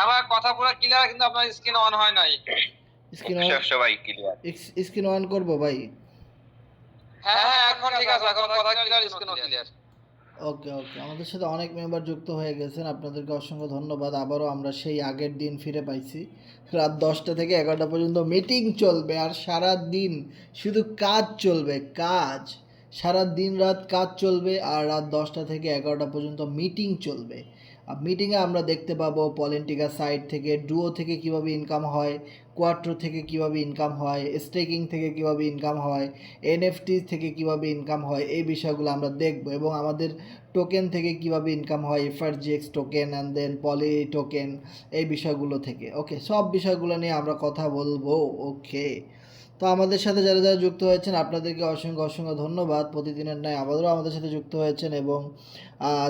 আমার কথা পুরো ক্লিয়ার, কিন্তু আপনার স্ক্রিন অন হয় নাই। স্ক্রিন অন, সবাই ক্লিয়ার। স্ক্রিন অন করবো ভাই? হ্যাঁ হ্যাঁ, এখন ঠিক আছে, এখন কথা ক্লিয়ার, স্ক্রিনও ক্লিয়ার। ওকে ওকে, আমাদের সাথে অনেক মেম্বার যুক্ত হয়ে গেছেন, আপনাদেরকে অসংখ্য ধন্যবাদ। আবারও আমরা সেই আগের দিন ফিরে পাইছি। রাত 10টা থেকে 11টা পর্যন্ত মিটিং চলবে, আর সারা দিন শুধু কাজ চলবে, কাজ। সারা দিন রাত কাজ চলবে, আর রাত 10টা থেকে 11টা পর্যন্ত মিটিং চলবে। আর মিটিংয়ে আমরা দেখতে পাবো পলিটিকা সাইট থেকে, ডুও থেকে কিভাবে ইনকাম হয়, কোয়াট্রো থেকে কিভাবে ইনকাম হয়, স্টেকিং থেকে কিভাবে ইনকাম হয়, এনএফটি থেকে কিভাবে ইনকাম হয়, এই বিষয়গুলো আমরা দেখব। এবং আমাদের টোকেন থেকে কিভাবে ইনকাম হয়, FRGX token and then Poly token, এই বিষয়গুলো থেকে। ওকে, সব বিষয়গুলো নিয়ে আমরা কথা বলবো। ওকে, তো আমাদের সাথে যারা যারা যুক্ত হয়েছেন আপনাদেরকে অসংখ্য অসংখ্য ধন্যবাদ। প্রতিদিনের ন্যায় আবারও আমাদের সাথে যুক্ত হয়েছেন, এবং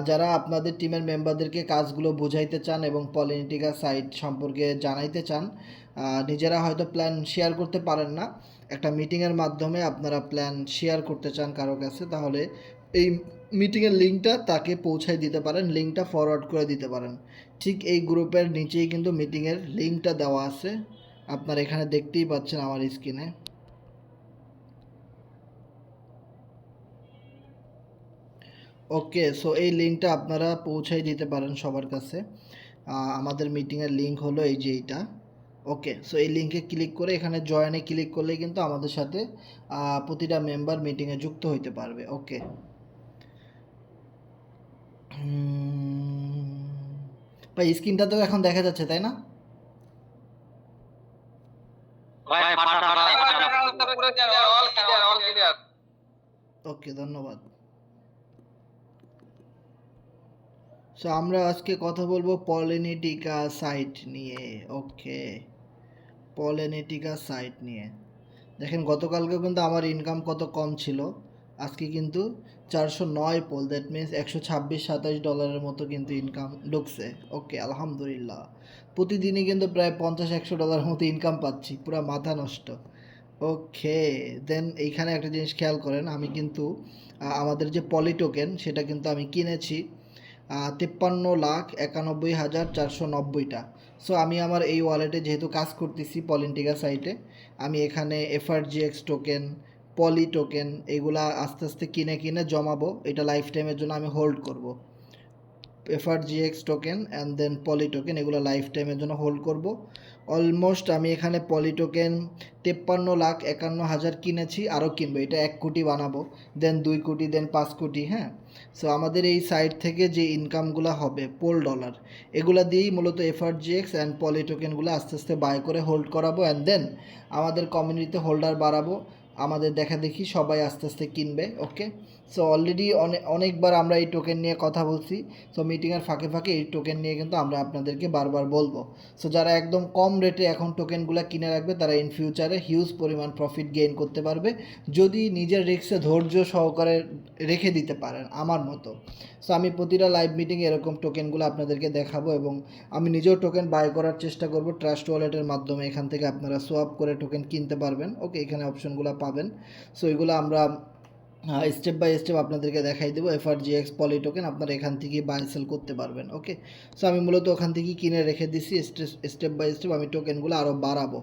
যারা আপনাদের টিমের মেম্বারদেরকে কাজগুলো বোঝাইতে চান এবং পলিটিকা সাইট সম্পর্কে জানাইতে চান, নিজেরা হয়তো প্ল্যান শেয়ার করতে পারেন না, একটা মিটিংয়ের মাধ্যমে আপনারা প্ল্যান শেয়ার করতে চান কারো কাছে, তাহলে এই মিটিংয়ের লিঙ্কটা তাকে পৌঁছায় দিতে পারেন, লিঙ্কটা ফরওয়ার্ড করে দিতে পারেন। ঠিক এই গ্রুপের নিচেই কিন্তু মিটিংয়ের লিঙ্কটা দেওয়া আছে, আপনারা এখানে দেখতেই পাচ্ছেন আমার স্ক্রিনে। ওকে, সো এই লিঙ্কটা আপনারা পৌঁছাই দিতে পারেন সবার কাছে। আমাদের মিটিংয়ের লিঙ্ক হলো এই যে এইটা। ওকে, সো এই লিঙ্কে ক্লিক করে এখানে জয়েনে ক্লিক করলে কিন্তু আমাদের সাথে প্রতিটা মেম্বার মিটিংয়ে যুক্ত হইতে পারবে। ওকে, ভাই স্ক্রিনটা তো এখন দেখা যাচ্ছে তাই না? ওকে, ধন্যবাদ। সো আমরা আজকে কথা বলবো পলিনেটিকা সাইট নিয়ে। ওকে, পলিনেটিকা সাইট নিয়ে দেখেন, গতকালকে কিন্তু আমার ইনকাম কত কম ছিল, আজকে কিন্তু 409 পোল, দ্যাট মিনস 126-27 ডলারের মতো কিন্তু ইনকাম ঢুকছে। ওকে, আলহামদুলিল্লাহ। প্রতিদিনই কিন্তু প্রায় 50-100 ডলারের মতো ইনকাম পাচ্ছি, পুরো মাথা নষ্ট। ওকে, দেন এইখানে একটা জিনিস খেয়াল করেন, আমি কিন্তু আমাদের যে পলি টোকেন সেটা কিন্তু আমি কিনেছি 53,91,490টা। সো আমি আমার এই ওয়ালেটে যেহেতু কাজ করতেছি পলিটিকা সাইটে, আমি এখানে এফআরজিএক্স টোকেন, পলি টোকেন এগুলা আস্তে আস্তে কিনে কিনে জমাবো, এটা লাইফ টাইমের জন্য আমি হোল্ড করব। FRGX token and then Poly token এগুলো লাইফ টাইমের জন্য হোল্ড করব। অলমোস্ট আমি এখানে পলি টোকেন 53,51,000 কিনেছি, আরও কিনবো, এটা 1 কোটি বানাবো, দেন 2 কোটি, দেন 5 কোটি। হ্যাঁ, সো আমাদের এই সাইট থেকে যে ইনকামগুলো হবে পোল ডলার, এগুলো দিয়েই মূলত এফআরজিএক্স অ্যান্ড পলি টোকেনগুলো আস্তে আস্তে বাই করে হোল্ড করাবো, অ্যান্ড দেন আমাদের কমিউনিটিতে হোল্ডার বাড়াবো, আমাদের দেখা দেখি সবাই আস্তে আস্তে কিনবে। ওকে, সো অলরেডি অনেকবার আমরা এই টোকেন নিয়ে কথা বলছি। সো মিটিংয়ের ফাঁকে ফাঁকে এই টোকেন নিয়ে কিন্তু আমরা আপনাদেরকে বারবার বলবো। সো যারা একদম কম রেটে এখন টোকেনগুলো কিনে রাখবে, তারা ইন ফিউচারে হিউজ পরিমাণ প্রফিট গেইন করতে পারবে, যদি নিজের রিস্কে ধৈর্য সহকারে রেখে দিতে পারেন আমার মতো। সো আমি প্রতিটা লাইভ মিটিংয়ে এরকম টোকেনগুলো আপনাদেরকে দেখাবো, এবং আমি নিজেও টোকেন বাই করার চেষ্টা করব ট্রাস্ট ওয়ালেটের মাধ্যমে। এখান থেকে আপনারা সোয়াপ করে টোকেন কিনতে পারবেন। ওকে, এখানে অপশনগুলো পাবেন। সো এগুলো আমরা স্টেপ বাই স্টেপ আপনাদেরকে দেখাই দেবো। এফআরজিএক্স পলি টোকেন আপনারা এখান থেকেই বাই সেল করতে পারবেন। ওকে, সো আমি মূলত ওখান থেকেই কিনে রেখে দিছি, স্টেপ বাই স্টেপ আমি টোকেনগুলো আরও বাড়াবো।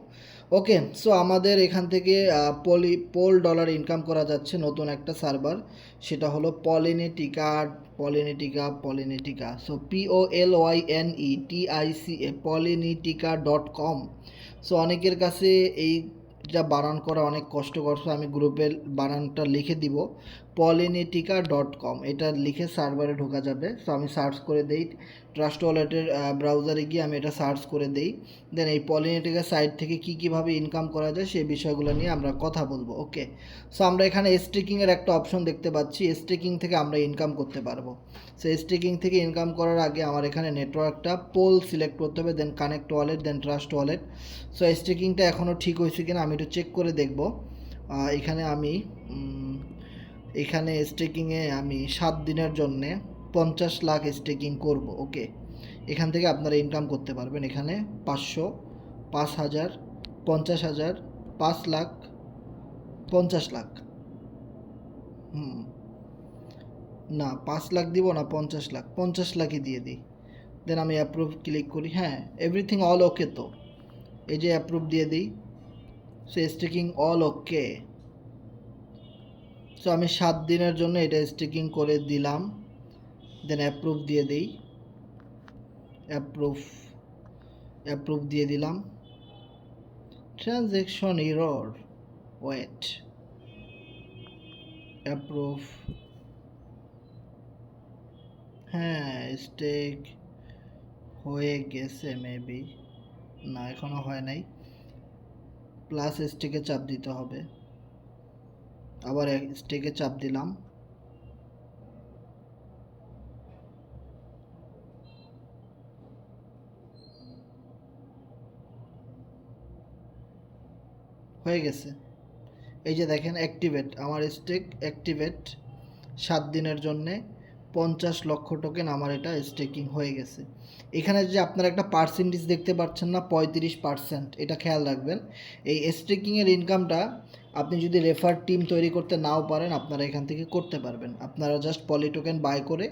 ওকে, সো আমাদের এখান থেকে পোল ডলার ইনকাম করা যাচ্ছে নতুন একটা সার্ভার, সেটা হলো Polynetica. So POLYNETICA Polynetica dot com. So অনেকের কাছে এইটা বানান করা অনেক কষ্টকর, আমি গ্রুপের বানানটা লিখে দিব, পলিনেটিকা.com, এটা লিখে সার্ভারে ঢোকা যাবে। সো আমি সার্চ করে দেই, ট্রাস্ট ওয়ালেটের ব্রাউজারে গিয়ে আমি এটা সার্চ করে দেই, দেন এই পলিনেটিকা সাইট থেকে কীভাবে ইনকাম করা যায় সেই বিষয়গুলো নিয়ে আমরা কথা বলবো। ওকে, সো আমরা এখানে স্টেকিংয়ের একটা অপশন দেখতে পাচ্ছি, স্টেকিং থেকে আমরা ইনকাম করতে পারবো। সো স্টেকিং থেকে ইনকাম করার আগে আমার এখানে নেটওয়ার্কটা পোল সিলেক্ট করতে হবে, দেন কানেক্ট ওয়ালেট, দেন ট্রাস্ট ওয়ালেট। সো স্টেকিংটা এখনও ঠিক হয়েছে কিনা আমি একটু চেক করে দেখব। এখানে আমি এখানে স্টেকিংয়ে আমি 7 দিনের জন্যে 50 লাখ স্টেকিং করব। ওকে, এখান থেকে আপনারা ইনকাম করতে পারবেন, এখানে 500, 5,000, 50,000, 5 লাখ, 50 লাখ, না 5 লাখ দিব না, 50 লাখ, 50 লাখই দিয়ে দিই। দেন আমি অ্যাপ্রুভ ক্লিক করি। হ্যাঁ, এভরিথিং অল ওকে। তো এই যে অ্যাপ্রুভ দিয়ে দিই। সো স্টেকিং অল ওকে। সো আমি 7 দিনের জন্য এটা স্টেকিং করে দিলাম। দেন অ্যাপ্রুভ দিয়ে দিই। অ্যাপ্রুভ দিয়ে দিলাম। Transaction error, wait, approve. হ্যাঁ, স্টেক হয়ে গেছে মেবি, না এখনো হয় নাই। প্লাস স্টেকে চাপ দিতে হবে, আবার স্টেকে চাপ দিলাম। হয়ে গেছে। এই যে দেখেন অ্যাক্টিভেট, আমার স্টেক অ্যাক্টিভেট 7 দিনের জন্যে 50 লক্ষ টোকেন আমার এটা স্টেকিং হয়ে গেছে। এখানে যে আপনারা একটা পার্সেন্টেজ দেখতে পাচ্ছেন না, 35%, এটা খেয়াল রাখবেন। এই স্টেকিংয়ের ইনকামটা আপনি যদি রেফার টিম তৈরি করতে নাও পারেন, আপনারা এখান থেকে করতে পারবেন। আপনারা জাস্ট পলি টোকেন বাই করে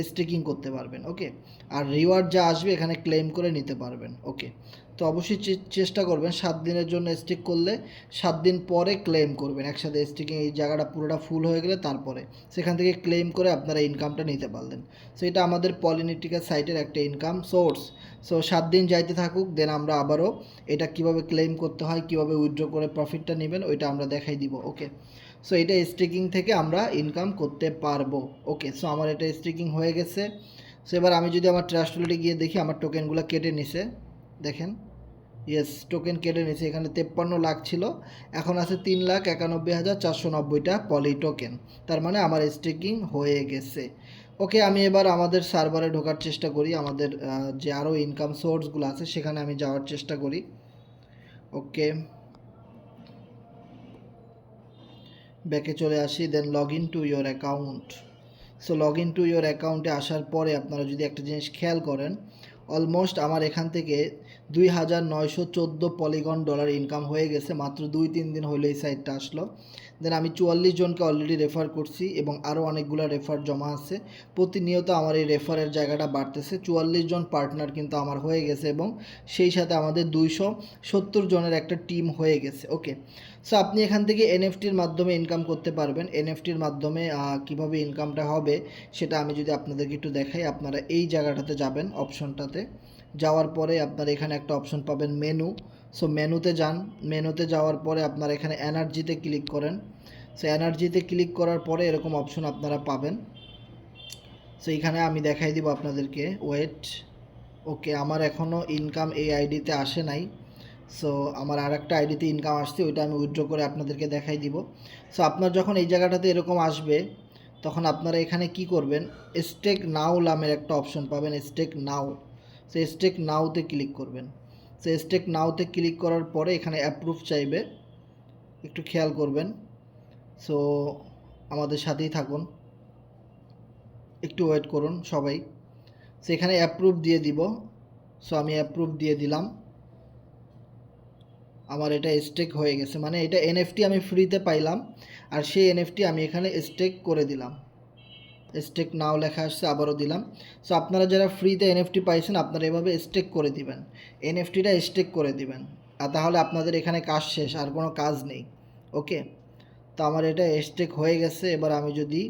স্টেকিং করতে পারবেন। ওকে, আর রিওয়ার্ড যা আসবে এখানে ক্লেম করে নিতে পারবেন। ওকে, তো অবশ্যই চেষ্টা করবেন 7 দিনের জন্য স্টেক করলে 7 দিন পরে ক্লেম করবেন। একসাথে স্টেকিং এই জায়গাটা পুরোটা ফুল হয়ে গেলে তারপরে সেখান থেকে ক্লেম করে আপনারা ইনকামটা নিতে পারলেন। সো এটা আমাদের পলিনেটিকা সাইটের একটা ইনকাম সোর্স। সো 7 দিন যাইতে থাকুক, দেন আমরা আবারও এটা কিভাবে ক্লেম করতে হয়, কিভাবে উইথড্র করে প্রফিটটা নেবেন ওইটা আমরা দেখাই দিব। ওকে, সো এটা স্টেকিং থেকে আমরা ইনকাম করতে পারবো। ওকে, সো আমার এটা স্টেকিং হয়ে গেছে। সো এবার আমি যদি আমার ট্রাস্ট ওয়ালেটে গিয়ে দেখি আমার টোকেনগুলো কেটে নিছে, দেখেন ইয়েস টোকেন কেটে নিয়েছে। এখানে 53 লাখ ছিল, এখন আছে 3,91,490টা পলি টোকেন। তার মানে আমার স্টেকিং হয়ে গেছে। ওকে, আমি এবার আমাদের সার্ভারে ঢোকার চেষ্টা করি, আমাদের যে আরও ইনকাম সোর্সগুলো আছে সেখানে আমি যাওয়ার চেষ্টা করি। ওকে, ব্যাকে চলে আসি, then log in to your account. So log in to your অ্যাকাউন্টে আসার পরে আপনারা যদি একটা জিনিস খেয়াল করেন, অলমোস্ট আমার এখান থেকে 2,914 পলিগন ডলার ইনকাম হয়ে গেছে মাত্র 2-3 দিন হলো এই সাইটটা আসলো। দেন আমি 44 জনকে অলরেডি রেফার করছি এবং আরও অনেকগুলো রেফার জমা আছে। প্রতিনিয়ত আমার এই রেফারের জায়গাটা বাড়তেছে। 44 জন পার্টনার কিন্তু আমার হয়ে গেছে এবং সেই সাথে আমাদের 270 জনের একটা টিম হয়ে গেছে। ওকে, সো আপনি এখান থেকে এনএফটির মাধ্যমে ইনকাম করতে পারবেন। এনএফটির মাধ্যমে কিভাবে ইনকামটা হবে সেটা আমি যদি আপনাদেরকে একটু দেখাই। আপনারা এই জায়গাটাতে যাবেন, অপশনটাতে যাওয়ার পরে আপনারা এখানে একটা অপশন পাবেন মেনু। সো মেনুতে যান, মেনুতে যাওয়ার পরে আপনারা এখানে এনার্জিতে ক্লিক করেন। সো এনার্জিতে ক্লিক করার পরে এরকম অপশন আপনারা পাবেন। সো এখানে আমি দেখাই দিব আপনাদেরকে, ওয়েট। ওকে, আমার এখনও ইনকাম এই আইডিতে আসে নাই। সো আমার আর একটা আইডিতে ইনকাম আসছে, ওইটা আমি উইথড্র করে আপনাদেরকে দেখাই দিব। সো আপনার যখন এই জায়গাটাতে এরকম আসবে তখন আপনারা এখানে কি করবেন, স্টেক নাও নামের একটা অপশন পাবেন, স্টেক নাও। সো স্টেক নাওতে ক্লিক করবেন। সো স্টেক নাওতে ক্লিক করার পরে এখানে অ্যাপ্রুভ চাইবে, একটু খেয়াল করবেন। সো আমাদের সাথেই থাকুন, একটু ওয়েট করুন সবাই। সো এখানে অ্যাপ্রুভ দিয়ে দিব। সো আমি অ্যাপ্রুভ দিয়ে দিলাম। আমার এটা স্টেক হয়ে গেছে, মানে এটা এনএফটি আমি ফ্রিতে পাইলাম আর সেই এনএফটি আমি এখানে স্টেক করে দিলাম। স্টেক নাও লেখা আসছে, আবারও দিলাম। সো আপনারা যারা ফ্রিতে এনএফটি পাইছেন আপনারা এভাবে স্টেক করে দিবেন, এনএফটিটা স্টেক করে দিবেন, আর তাহলে আপনাদের এখানে কাজ শেষ, আর কোনো কাজ নেই। ওকে, তো আমার এটা স্টেক হয়ে গেছে। এবার আমি যদি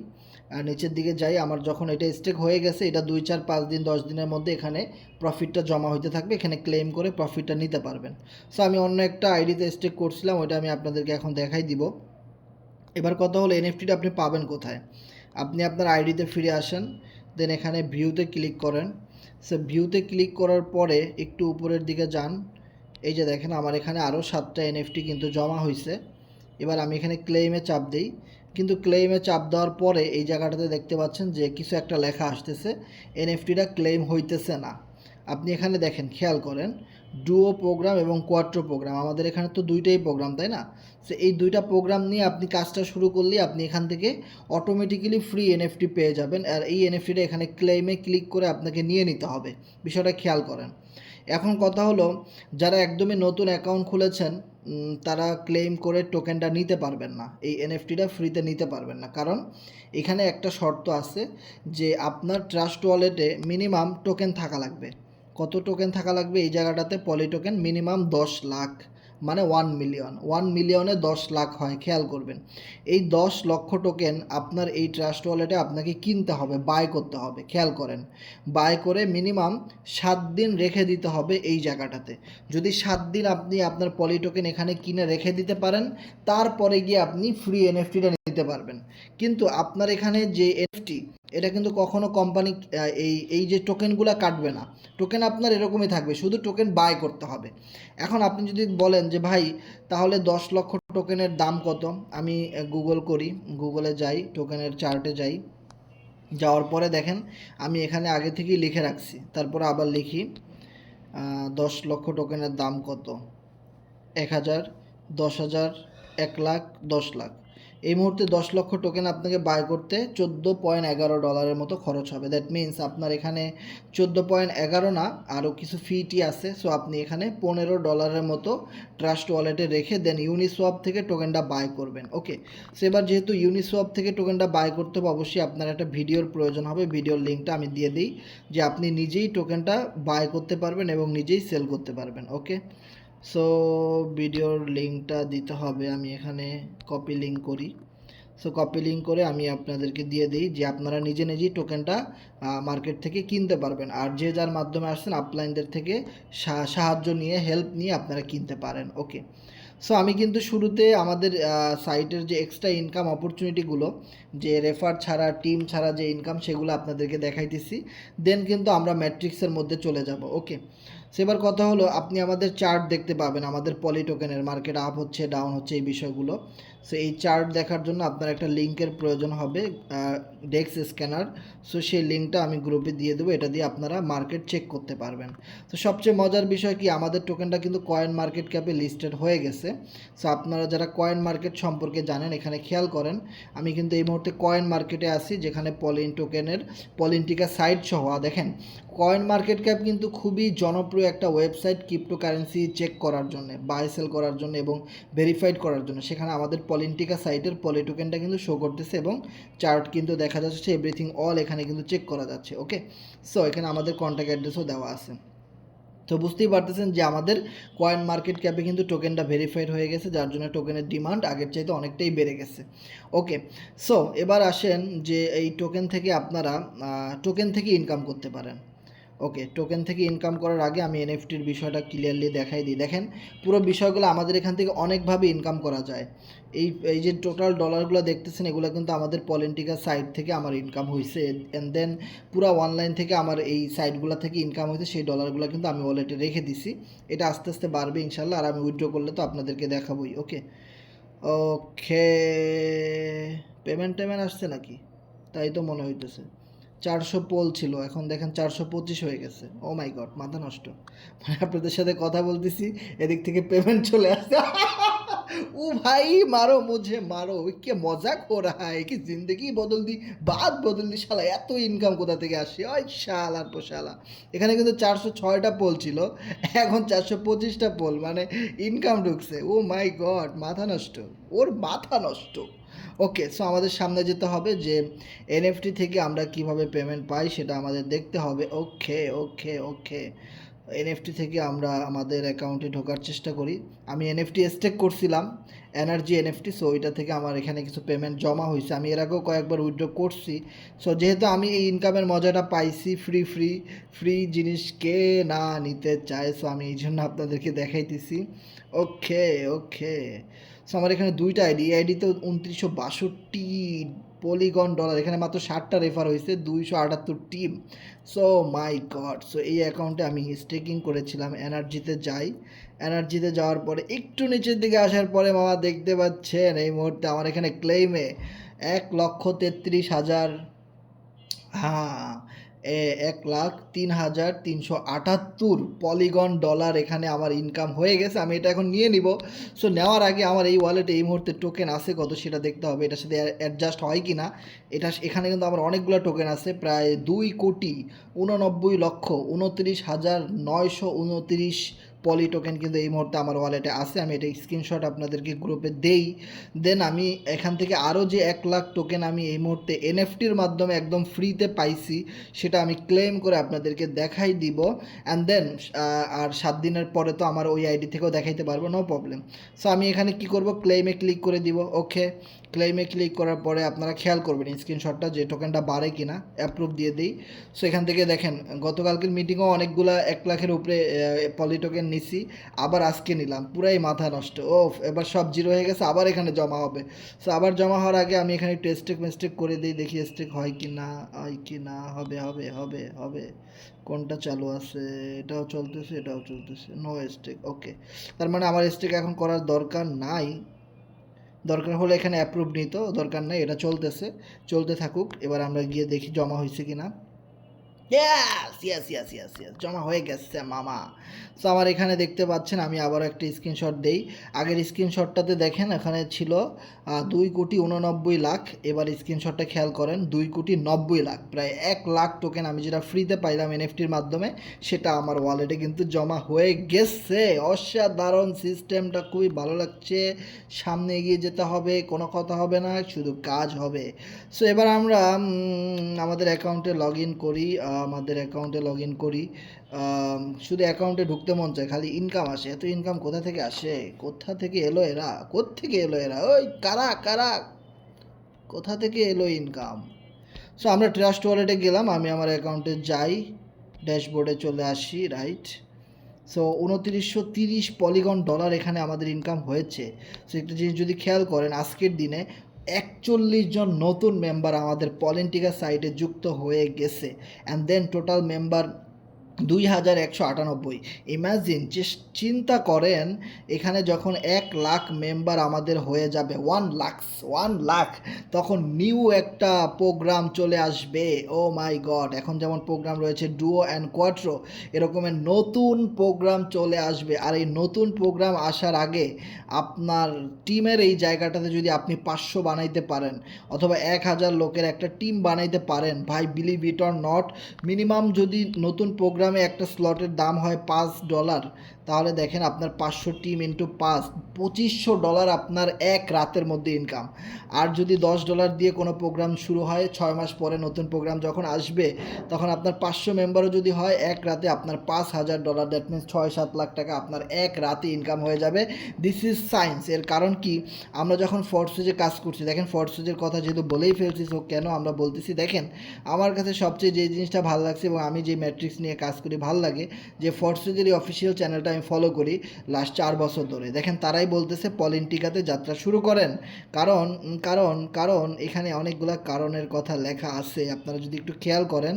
নিচের দিকে যাই, আমার যখন এটা স্টেক হয়ে গেছে এটা 2, 4, 5 দিন 10 দিনের মধ্যে এখানে প্রফিটটা জমা হতে থাকবে, এখানে ক্লেম করে প্রফিটটা নিতে পারবেন। সো আমি অন্য একটা আইডিতে স্টেক করছিলাম, ওইটা আমি আপনাদেরকে এখন দেখাই দিব। এবার কথা হলো এনএফটিটা আপনি পাবেন কোথায়। আপনি আপনার আইডিতে ফিরে আসেন, দেন এখানে ভিউতে ক্লিক করেন। সো ভিউতে ক্লিক করার পরে একটু উপরের দিকে যান, এই যে দেখেন আমার এখানে আরও 7টা এনএফটি কিন্তু জমা হয়েছে। এবার আমি এখানে ক্লেইমে চাপ দিই, কিন্তু ক্লেইমে চাপ দেওয়ার পরে এই জায়গাটাতে দেখতে পাচ্ছেন যে কিছু একটা লেখা আসতেছে, এনএফটিটা ক্লেম হইতেছে না। আপনি এখানে দেখেন, খেয়াল করেন, ডুও প্রোগ্রাম এবং কোয়াট্রো প্রোগ্রাম, আমাদের এখানে তো দুইটাই প্রোগ্রাম, তাই না? সো এই দুইটা প্রোগ্রাম নিয়ে আপনি কাজটা শুরু করলেই আপনি এখান থেকে অটোমেটিক্যালি ফ্রি এনএফটি পেয়ে যাবেন। আর এই এনএফটিটা এখানে ক্লেমে ক্লিক করে আপনাকে নিয়ে নিতে হবে, বিষয়টা খেয়াল করেন। এখন কথা হলো, যারা একদমই নতুন অ্যাকাউন্ট খুলেছেন তারা ক্লেম করে টোকেনটা নিতে পারবেন না, এই এনএফটিটা ফ্রিতে নিতে পারবেন না, কারণ এখানে একটা শর্ত আছে যে আপনার ট্রাস্ট ওয়ালেটে মিনিমাম টোকেন থাকা লাগবে। কত টোকেন থাকা লাগবে এই জায়গাটাতে? পলি টোকেন মিনিমাম 10 লাখ, মানে 1 মিলিয়ন। 1 মিলিয়নে 10 লাখ হয়, খেয়াল করবেন। এই 10 লক্ষ টোকেন আপনার এই ট্রাস্ট ওয়ালেটে আপনাকে কিনতে হবে, বাই করতে হবে, খেয়াল করেন। বাই করে মিনিমাম 7 দিন রেখে দিতে হবে এই জায়গাটাতে। যদি 7 দিন আপনি আপনার পলি টোকেন এখানে কিনে রেখে দিতে পারেন, তারপরে গিয়ে আপনি ফ্রি এনএফটিটা নিতে পারবেন। কিন্তু আপনার এখানে যে এনএফটি, এটা কিন্তু কখনো কোম্পানি এই যে টোকেনগুলো কাটবে না, টোকেন আপনার এরকমই থাকবে, শুধু টোকেন বাই করতে হবে। এখন আপনি যদি বলেন যে ভাই তাহলে 10 লক্ষ টোকেনের দাম কত, আমি গুগল করি, গুগলে যাই, টোকেনের চার্টে যাই, যাওয়ার পরে দেখেন আমি এখানে আগে থেকেই লিখে রাখছি, তারপরে আবার লিখি 10 লক্ষ টোকেনের দাম কত, 1,000, 10,000, 1 লাখ, 10 লাখ। এই মুহূর্তে 10 লক্ষ টোকেন আপনাকে বাই করতে $14.11 মতো খরচ হবে। দ্যাট মিন্স আপনার এখানে 14.11 না, আরও কিছু ফিটি আছে। সো আপনি এখানে $15 মতো ট্রাস্ট ওয়ালেটে রেখে দেন ইউনিসোয়াপ থেকে টোকেনটা বাই করবেন। ওকে, সো এবার যেহেতু ইউনিসোয়াপ থেকে টোকেনটা বাই করতে হবে, অবশ্যই আপনার একটা ভিডিওর প্রয়োজন হবে। ভিডিওর লিঙ্কটা আমি দিয়ে দিই, যে আপনি নিজেই টোকেনটা বাই করতে পারবেন এবং নিজেই সেল করতে পারবেন। ওকে, সো ভিডিওর লিঙ্কটা দিতে হবে, আমি এখানে কপি লিঙ্ক করি। সো কপি লিঙ্ক করে আমি আপনাদেরকে দিয়ে দিই যে আপনারা নিজে নিজেই টোকেনটা মার্কেট থেকে কিনতে পারবেন। আর যে যার মাধ্যমে আসছেন আপলাইনদের থেকে সাহায্য নিয়ে, হেল্প নিয়ে আপনারা কিনতে পারেন। ওকে, সো আমি কিন্তু শুরুতে আমাদের সাইটের যে এক্সট্রা ইনকাম অপরচুনিটিগুলো, যে রেফার ছাড়া, টিম ছাড়া যে ইনকাম, সেগুলো আপনাদেরকে দেখাইতেছি। দেন কিন্তু আমরা ম্যাট্রিক্সের মধ্যে চলে যাব। ওকে, সো এবার কথা হলো, আপনি আমাদের চার্ট দেখতে পাবেন, আমাদের পলি টোকেনের মার্কেট আপ হচ্ছে, ডাউন হচ্ছে, এই বিষয়গুলো। সো এই চার্ট দেখার জন্য আপনার একটা লিঙ্কের প্রয়োজন হবে, ডেক্স স্ক্যানার। সো সেই লিঙ্কটা আমি গ্রুপে দিয়ে দেবো, এটা দিয়ে আপনারা মার্কেট চেক করতে পারবেন। তো সবচেয়ে মজার বিষয় কি, আমাদের টোকেনটা কিন্তু কয়েন মার্কেট ক্যাপে লিস্টেড হয়ে গেছে। সো আপনারা যারা কয়েন মার্কেট সম্পর্কে জানেন, এখানে খেয়াল করেন, আমি কিন্তু এই মুহূর্তে কয়েন মার্কেটে আছি, যেখানে পলিন টোকেনের পলিনটিকা সাইট সহ দেখেন। কয়েন মার্কেট ক্যাপ কিন্তু খুবই জনপ্রিয় একটা ওয়েবসাইট ক্রিপ্টোকারেন্সি চেক করার জন্য, বাই সেল করার জন্য এবং ভেরিফাইড করার জন্য। সেখানে আমাদের পলিনটিকা সাইটের পলি টোকেনটা কিন্তু শো করতেছে এবং চার্ট কিন্তু দেখা যাচ্ছে, এভরিথিং অল এখানে কিন্তু চেক করা যাচ্ছে। ওকে, সো এখানে আমাদের কন্ট্যাক্ট অ্যাড্রেসও দেওয়া আছে। তো বুঝতেই পারতেছেন যে আমাদের কয়েন মার্কেট ক্যাপে কিন্তু টোকেনটা ভেরিফাইড হয়ে গেছে, যার জন্য টোকেনের ডিমান্ড আগের চাইতে অনেকটাই বেড়ে গেছে। ওকে, সো এবার আসেন যে এই টোকেন থেকে আপনারা টোকেন থেকে ইনকাম করতে পারেন। ওকে, টোকেন থেকে ইনকাম করার আগে আমি এনএফটির বিষয়টা ক্লিয়ারলি দেখাই দিই। দেখেন, পুরো বিষয়গুলো আমাদের এখান থেকে অনেকভাবে ইনকাম করা যায়। এই যে টোটাল ডলারগুলো দেখতেছেন, এগুলো কিন্তু আমাদের পলিনটিকা সাইট থেকে আমার ইনকাম হয়েছে, অ্যান্ড দেন পুরো অনলাইন থেকে আমার এই সাইটগুলো থেকে ইনকাম হয়েছে। সেই ডলারগুলো কিন্তু আমি ওয়ালেটে রেখে দিছি, এটা আস্তে আস্তে বাড়বে ইনশাল্লাহ, আর আমি উইথড্র করলে তো আপনাদেরকে দেখাবোই। ওকে ওকে, পেমেন্ট আসছে নাকি? তাই তো মনে হইতেছে। 400 পোল ছিল, এখন দেখেন 425 হয়ে গেছে। ও মাই গড, মাথা নষ্ট। মানে আপনাদের সাথে কথা বলতেছি, এদিক থেকে পেমেন্ট চলে আসছে। ও ভাই মারো মুঝে মারো, কে মজাক हो रहा है कि जिंदगी बदल दी, बात बदल दी। শালা এত ইনকাম কোথা থেকে আসে, ওই শালার পো শালা। এখানে কিন্তু 406টা পোল ছিল, এখন 425টা পোল, মানে ইনকাম ঢুকছে। ও মাই গড, মাথা নষ্ট, ওর মাথা নষ্ট। ওকে, সো আমাদের সামনে যেতে হবে যে এনএফটি থেকে আমরা কিভাবে পেমেন্ট পাই সেটা আমাদের দেখতে হবে। ওকে ওকে ওকে, এনএফটি থেকে আমরা আমাদের অ্যাকাউন্টে ঢোকার চেষ্টা করি। আমি এনএফটি স্টেক করছিলাম, এনার্জি এনএফটি। সো ওইটা থেকে আমার এখানে কিছু পেমেন্ট জমা হয়েছে, আমি এর আগেও কয়েকবার উইথড্র করছি। সো যেহেতু আমি এই ইনকামের মজাটা পাইছি, ফ্রি জিনিস কে না নিতে চায়, সো আমি এই জন্য আপনাদেরকে দেখাইতেছি। ওকে ওকে, সো আমার এখানে দুইটা আইডি, এই আইডিতে 2962 পলিগন ডলার, এখানে মাত্র 60টা রেফার হয়েছে, 278 team. So my god, so এই অ্যাকাউন্টে আমি স্টেকিং করেছিলাম। এনার্জিতে যাওয়ার পরে একটু নিচের দিকে আসার পরে মামা দেখতে পাচ্ছেন এই মুহূর্তে আমার এখানে ক্লেইমে 1,33,000, হ্যাঁ 1,03,378 পলিগন ডলার এখানে আমার ইনকাম হয়ে গেছে। আমি এটা এখন নিয়ে নিব। সো নেওয়ার আগে আমার এই ওয়ালেটে এই মুহূর্তে টোকেন আছে কত সেটা দেখতে হবে, এটার সাথে অ্যাডজাস্ট হয় কি না। এখানে কিন্তু আমার অনেকগুলো টোকেন আছে, প্রায় 2,89,29,929 পলি টোকেন কিন্তু এই মুহূর্তে আমার ওয়ালেটে আছে। আমি এটা স্ক্রিনশট আপনাদেরকে গ্রুপে দেই। দেন আমি এখান থেকে আরও যে 1,00,000 টোকেন আমি এই মুহূর্তে এনএফটির মাধ্যমে একদম ফ্রিতে পাইছি সেটা আমি ক্লেম করে আপনাদেরকে দেখাই দিব। অ্যান্ড দেন আর 7 দিনের পরে তো আমার ওই আইডি থেকেও দেখাইতে পারবো, নো প্রবলেম। সো আমি এখানে কি করব, ক্লেমে ক্লিক করে দিব। ওকে, ক্লেমে ক্লিক করার পরে আপনারা খেয়াল করবেন স্ক্রিনশটটা যে টোকেনটা বাড়ে কিনা, অ্যাপ্রুভ দিয়ে দিই। সো এখান থেকে দেখেন গতকালকের মিটিংও অনেকগুলা 1,00,000-এর উপরে পলি টোকেন নিছি, আবার আজকে নিলাম, পুরাই মাথা নষ্ট। ও এবার সব জিরো হয়ে গেছে, আবার এখানে জমা হবে। সো আবার জমা হওয়ার আগে আমি এখানে একটু স্টেক মিস্টেক করে দিই, দেখি স্টেক হয় কি না, হবে হবে হবে হবে। কোনটা চালু আছে, এটাও চলতেছে এটাও চলতেছে, নো স্টেক। ওকে, তার মানে আমার স্টেক এখন করার দরকার নাই। দরকার হলে এখানে অ্যাপ্রুভ নিত, দরকার নাই, এটা চলতেছে, চলতে থাকুক। এবার আমরা গিয়ে দেখি জমা হয়েছে কি না। ইয়েস, জমা হয়ে গেছে মামা। সো আমার এখানে দেখতে পাচ্ছেন, আমি আবারও একটা স্ক্রিনশট দেই। আগের স্ক্রিনশটটাতে দেখেন এখানে ছিল 2,89,00,000। এবার স্ক্রিনশটটা খেয়াল করেন, 2,90,00,000, প্রায় 1,00,000 টোকেন আমি যেটা ফ্রিতে পাইলাম এনএফটির মাধ্যমে সেটা আমার ওয়ালেটে কিন্তু জমা হয়ে গেছে। অসাধারণ, সিস্টেমটা খুবই ভালো লাগছে। সামনে এগিয়ে যেতে হবে, কোনো কথা হবে না, শুধু কাজ হবে। সো এবার আমরা আমাদের অ্যাকাউন্টে লগ ইন করি। শুধু অ্যাকাউন্টে ঢুকতে মন চায়, খালি ইনকাম আসে। এত ইনকাম কোথা থেকে আসে, কোথা থেকে এলো এরা, ওই কারা কোথা থেকে এলো ইনকাম। সো আমরা ট্রাস্ট ওয়ালেটে গেলাম, আমি আমার অ্যাকাউন্টে যাই, ড্যাশবোর্ডে চলে আসি, রাইট। সো 2,930 পলিগন ডলার এখানে আমাদের ইনকাম হয়েছে। সো একটা জিনিস যদি খেয়াল করেন, আজকের দিনে 41 জন নতুন মেম্বার আমাদের পলিটিকা সাইটে যুক্ত হয়ে গেছে। And then total member 2,198। Imagine, চিন্তা করেন এখানে যখন 1,00,000 মেম্বার আমাদের হয়ে যাবে, 1,00,000, তখন নিউ একটা প্রোগ্রাম চলে আসবে। ও মাই গড, এখন যেমন প্রোগ্রাম রয়েছে ডুও অ্যান্ড কোয়াট্রো, এরকমের নতুন প্রোগ্রাম চলে আসবে। আর এই নতুন প্রোগ্রাম আসার আগে আপনার টিমের এই জায়গাটাতে যদি আপনি 500 বানাইতে পারেন অথবা 1,000 লোকের একটা টিম বানাইতে পারেন, ভাই believe it or not, minimum যদি নতুন প্রোগ্রামে একটা স্লটের দাম হয় $5, তাহলে দেখেন আপনার 500 টিম ইন্টু 5, $2,500 আপনার এক রাতের মধ্যে ইনকাম। আর যদি $10 দিয়ে কোনো প্রোগ্রাম শুরু হয়, 6 মাস পরে নতুন প্রোগ্রাম যখন আসবে তখন আপনার 500 মেম্বারও যদি হয়, এক রাতে আপনার $5,000, দ্যাট মিনস 6-7 লাখ টাকা আপনার এক রাতে ইনকাম হয়ে যাবে। This is science. এর কারণ কি, আমরা যখন ফোর্সেজে কাজ করছি, দেখেন ফোর্সেজের কথা যেহেতু বলেই ফেলছি, সো কেন আমরা বলতেছি, দেখেন আমার কাছে সবচেয়ে যে জিনিসটা ভালো লাগছে এবং আমি যে ম্যাট্রিক্স নিয়ে কাজ করি ভালো লাগে, যে ফোর্সেজের এই অফিসিয়াল চ্যানেলটা আমি ফলো করি লাস্ট 4 বছর ধরে। দেখেন তারাই বলতেছে পলিটিকাতে যাত্রা শুরু করেন, কারণ কারণ কারণ এখানে অনেকগুলা কারণের কথা লেখা আছে, আপনারা যদি একটু খেয়াল করেন।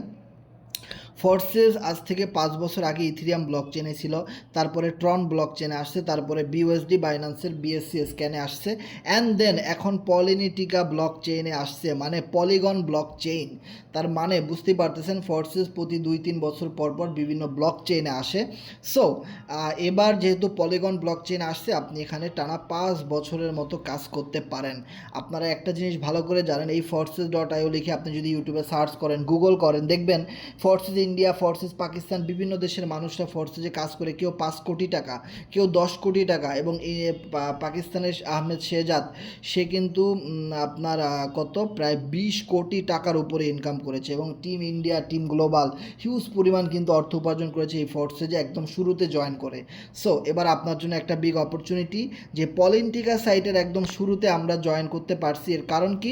ফোর্সেস আজ থেকে 5 বছর আগে ইথিরিয়াম ব্লক চেনে ছিল, তারপরে ট্রন ব্লক চেনে আসছে, তারপরে বিউএসডি বাইন্যান্সের বিএসসি স্ক্যানে আসছে, অ্যান্ড দেন এখন পলিটিকা ব্লক চেইনে আসছে, মানে পলিগন ব্লক চেইন। তার মানে বুঝতেই পারতেছেন ফোর্সেস প্রতি 2-3 বছর পর পর বিভিন্ন ব্লক চেইনে আসে। সো এবার যেহেতু পলিগন ব্লক চেইন আসছে, আপনি এখানে টানা 5 বছরের মতো কাজ করতে পারেন। আপনারা একটা জিনিস ভালো করে জানেন, এই forces.io লিখে আপনি যদি ইউটিউবে সার্চ করেন, গুগল করেন, দেখবেন ফোর্সেস ইন্ডিয়া, ফোর্সেস পাকিস্তান, বিভিন্ন দেশের মানুষরা ফোর্সেসে কাজ করে, কেউ 5 কোটি টাকা, কেউ 10 কোটি টাকা। এবং এই পাকিস্তানের আহমেদ শেহজাদ, সে কিন্তু আপনার কত প্রায় 20 কোটি টাকার উপরে ইনকাম করেছে। এবং team India, team global huge পরিমাণ কিন্তু অর্থ উপার্জন করেছে এই ফোর্সেসে একদম শুরুতে জয়েন করে। সো এবার আপনার জন্য একটা বিগ অপরচুনিটি, যে পলিটিকা সাইটের একদম শুরুতে আমরা জয়েন করতে পারছি। এর কারণ কি,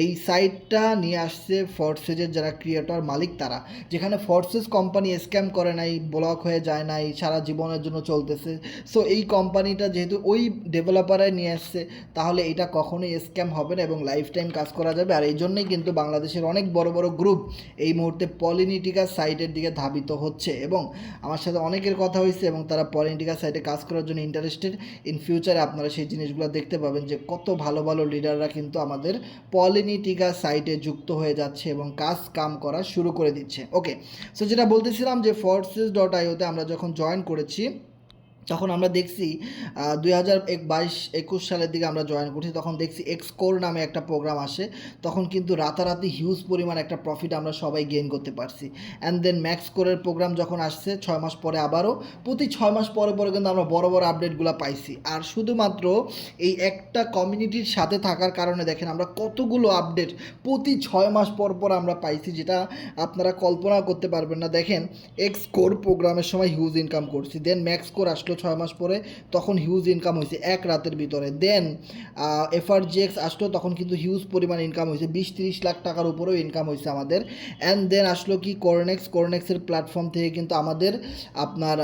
এই সাইটটা নিয়ে আসছে ফোর্সেসের যারা ক্রিয়েটর মালিক তারা, যেখানে ফোর্সেস কোম্পানি স্ক্যাম করে নাই, ব্লক হয়ে যায় নাই, সারা জীবনের জন্য চলতেছে। সো এই কোম্পানিটা যেহেতু ওই ডেভেলপারাই নিয়ে আসছে, তাহলে এটা কখনোই স্ক্যাম হবে না এবং লাইফ টাইম কাজ করা যাবে। আর এই জন্যই কিন্তু বাংলাদেশের অনেক বড় বড় গ্রুপ এই মুহূর্তে পলিনিটিকা সাইটের দিকে ধাবিত হচ্ছে এবং আমার সাথে অনেকের কথা হয়েছে এবং তারা পলিনিটিকা সাইটে কাজ করার জন্য ইন্টারেস্টেড। ইন ফিউচারে আপনারা সেই জিনিসগুলো দেখতে পাবেন যে কত ভালো ভালো লিডাররা কিন্তু আমাদের পলিনিটিকা সাইটে যুক্ত হয়ে যাচ্ছে এবং কাম করা শুরু করে দিচ্ছে। ওকে, সো যেটা বলতেছিলাম যে forces.ioতে আমরা যখন জয়েন করেছি তখন আমরা দেখছি 2022-21 সালের দিকে আমরা জয়েন করছি, তখন দেখছি এক্সকোর নামে একটা প্রোগ্রাম আসে। তখন কিন্তু রাতারাতি হিউজ পরিমাণ একটা প্রফিট আমরা সবাই গেইন করতে পারছি। অ্যান্ড দেন ম্যাক্সকোরের প্রোগ্রাম যখন আসছে 6 মাস পরে আবারও প্রতি 6 মাস পরে পরে কিন্তু আমরা বড় বড় আপডেটগুলো পাইছি। আর শুধুমাত্র এই একটা কমিউনিটির সাথে থাকার কারণে দেখেন আমরা কতগুলো আপডেট প্রতি 6 মাস পর পর আমরা পাইছি, যেটা আপনারা কল্পনা করতে পারবেন না। দেখেন এক্সকোর প্রোগ্রামের সময় হিউজ ইনকাম করছি, দেন ম্যাক্সকোর আসলো 6 মাস পরে, তখন হিউজ ইনকাম হয়েছে এক রাতের ভিতরে। দেন এফআরজিএক্স আসলো, তখন কিন্তু হিউজ পরিমাণ ইনকাম হয়েছে, 20-30 লাখ টাকার উপরেও ইনকাম হয়েছে আমাদের। অ্যান্ড দেন আসলো কি কোরনেক্সের প্ল্যাটফর্ম থেকে কিন্তু আমাদের আপনার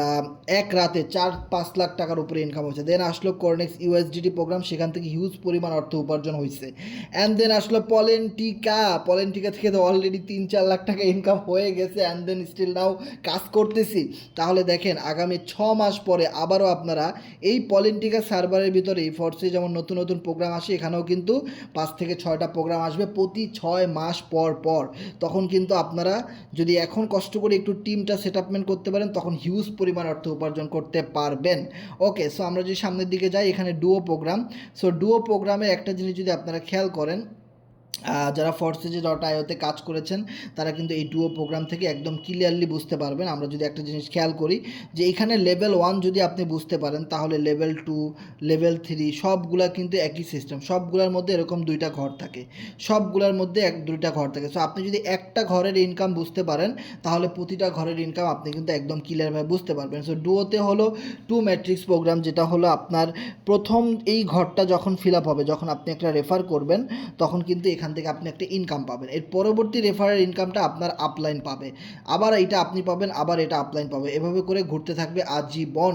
এক রাতে 4-5 লাখ টাকার উপরে ইনকাম হয়েছে। দেন আসলো কোরনেক্স ইউএসডিটি প্রোগ্রাম, সেখান থেকে হিউজ পরিমাণ অর্থ উপার্জন হয়েছে। অ্যান্ড দেন আসলো পলেন্টিকা থেকে তো অলরেডি 3-4 লাখ টাকা ইনকাম হয়ে গেছে। অ্যান্ড দেন স্টিল নাও কাজ করতেছি। তাহলে দেখেন আগামী 6 মাস পরে আবারও আপনারা এই পলিটিকা সার্ভারের ভিতরে এই ফোর্সে যেমন নতুন নতুন প্রোগ্রাম আসে, এখানেও কিন্তু 5 থেকে 6টা প্রোগ্রাম আসবে প্রতি 6 মাস পর পর। তখন কিন্তু আপনারা যদি এখন কষ্ট করে একটু টিমটা সেটআপমেন্ট করতে পারেন, তখন হিউজ পরিমাণ অর্থ উপার্জন করতে পারবেন। ওকে, সো আমরা যদি সামনের দিকে যাই, এখানে ডুও প্রোগ্রাম। সো ডুও প্রোগ্রামের একটা জিনিস যদি আপনারা খেয়াল করেন, যারা forces.ioতে কাজ করেছেন তারা কিন্তু এই ডুও প্রোগ্রাম থেকে একদম ক্লিয়ারলি বুঝতে পারবেন। আমরা যদি একটা জিনিস খেয়াল করি যে এখানে লেভেল 1 যদি আপনি বুঝতে পারেন, তাহলে লেভেল 2, লেভেল 3 সবগুলা কিন্তু একই সিস্টেম। সবগুলোর মধ্যে এরকম 2টা ঘর থাকে, সবগুলোর মধ্যে 2টা ঘর থাকে। সো আপনি যদি একটা ঘরের ইনকাম বুঝতে পারেন, তাহলে প্রতিটা ঘরের ইনকাম আপনি কিন্তু একদম ক্লিয়ারভাবে বুঝতে পারবেন। সো ডুওতে হলো 2 ম্যাট্রিক্স প্রোগ্রাম, যেটা হলো আপনার প্রথম এই ঘরটা যখন ফিল আপ হবে, যখন আপনি একটা রেফার করবেন, তখন কিন্তু এখান থেকে আপনি একটা ইনকাম পাবেন। এর পরবর্তী রেফারের ইনকামটা আপনার আপলাইন পাবে, আবার এটা আপনি পাবেন, আবার এটা আপলাইন পাবে, এভাবে করে ঘুরতে থাকবে আজীবন।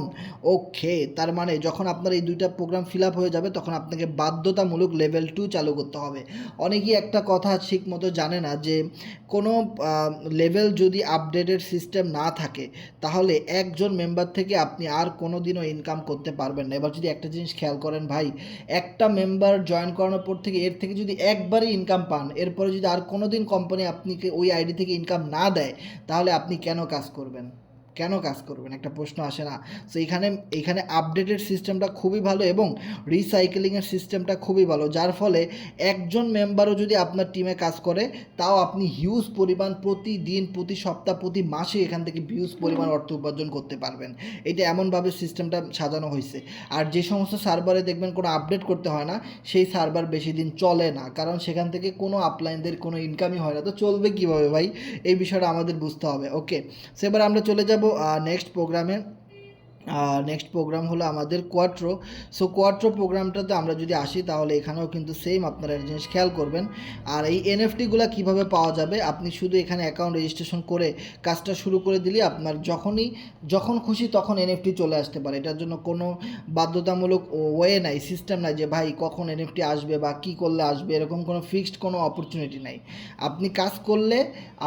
ওকে, তার মানে যখন আপনার এই 2টা প্রোগ্রাম ফিল আপ হয়ে যাবে, তখন আপনাকে বাধ্যতামূলক লেভেল 2 চালু করতে হবে। অনেকেই একটা কথা ঠিক মতো জানে না যে কোনো লেভেল যদি আপডেটের সিস্টেম না থাকে, তাহলে একজন মেম্বার থেকে আপনি আর কোনো দিনও ইনকাম করতে পারবেন না। এবার যদি একটা জিনিস খেয়াল করেন ভাই, একটা মেম্বার জয়েন করানোর পর থেকে এর থেকে যদি একবারই ইনকাম পান, এরপরে যদি আর কোনো দিন কোম্পানি আপনাকে ওই আইডি থেকে ইনকাম না দেয়, তাহলে আপনি কেন কাজ করবেন? একটা প্রশ্ন আসে না? সো এইখানে আপডেটের সিস্টেমটা খুবই ভালো এবং রিসাইকেলিংয়ের সিস্টেমটা খুবই ভালো, যার ফলে একজন মেম্বারও যদি আপনার টিমে কাজ করে, তাও আপনি হিউজ পরিমাণ প্রতিদিন, প্রতি সপ্তাহ, প্রতি মাসে এখান থেকে হিউজ পরিমাণ অর্থ উপার্জন করতে পারবেন। এটা এমনভাবে সিস্টেমটা সাজানো হয়েছে। আর যে সমস্ত সার্ভারে দেখবেন কোনো আপডেট করতে হয় না, সেই সার্ভার বেশি দিন চলে না, কারণ সেখান থেকে কোনো আপলাইনদের কোনো ইনকামই হয় না। তো চলবে কীভাবে ভাই? এই বিষয়টা আমাদের বুঝতে হবে। ওকে, সো এবার আমরা চলে যাব নেক্সট প্রোগ্রামে। নেক্সট প্রোগ্রাম হলো আমাদের কোয়াট্রো। সো কোয়াট্রো প্রোগ্রামটাতে আমরা যদি আসি, তাহলে এখানেও কিন্তু সেম আপনারা একটা জিনিস খেয়াল করবেন। আর এই এনএফটিগুলো কীভাবে পাওয়া যাবে, আপনি শুধু এখানে অ্যাকাউন্ট রেজিস্ট্রেশন করে কাজটা শুরু করে দিলে আপনার যখন খুশি তখন এনএফটি চলে আসতে পারে। এটার জন্য কোনো বাধ্যতামূলক ওয়ে নাই, সিস্টেম নাই যে ভাই কখন এনএফটি আসবে বা কী করলে আসবে, এরকম কোনো ফিক্সড কোনো অপরচুনিটি নাই। আপনি কাজ করলে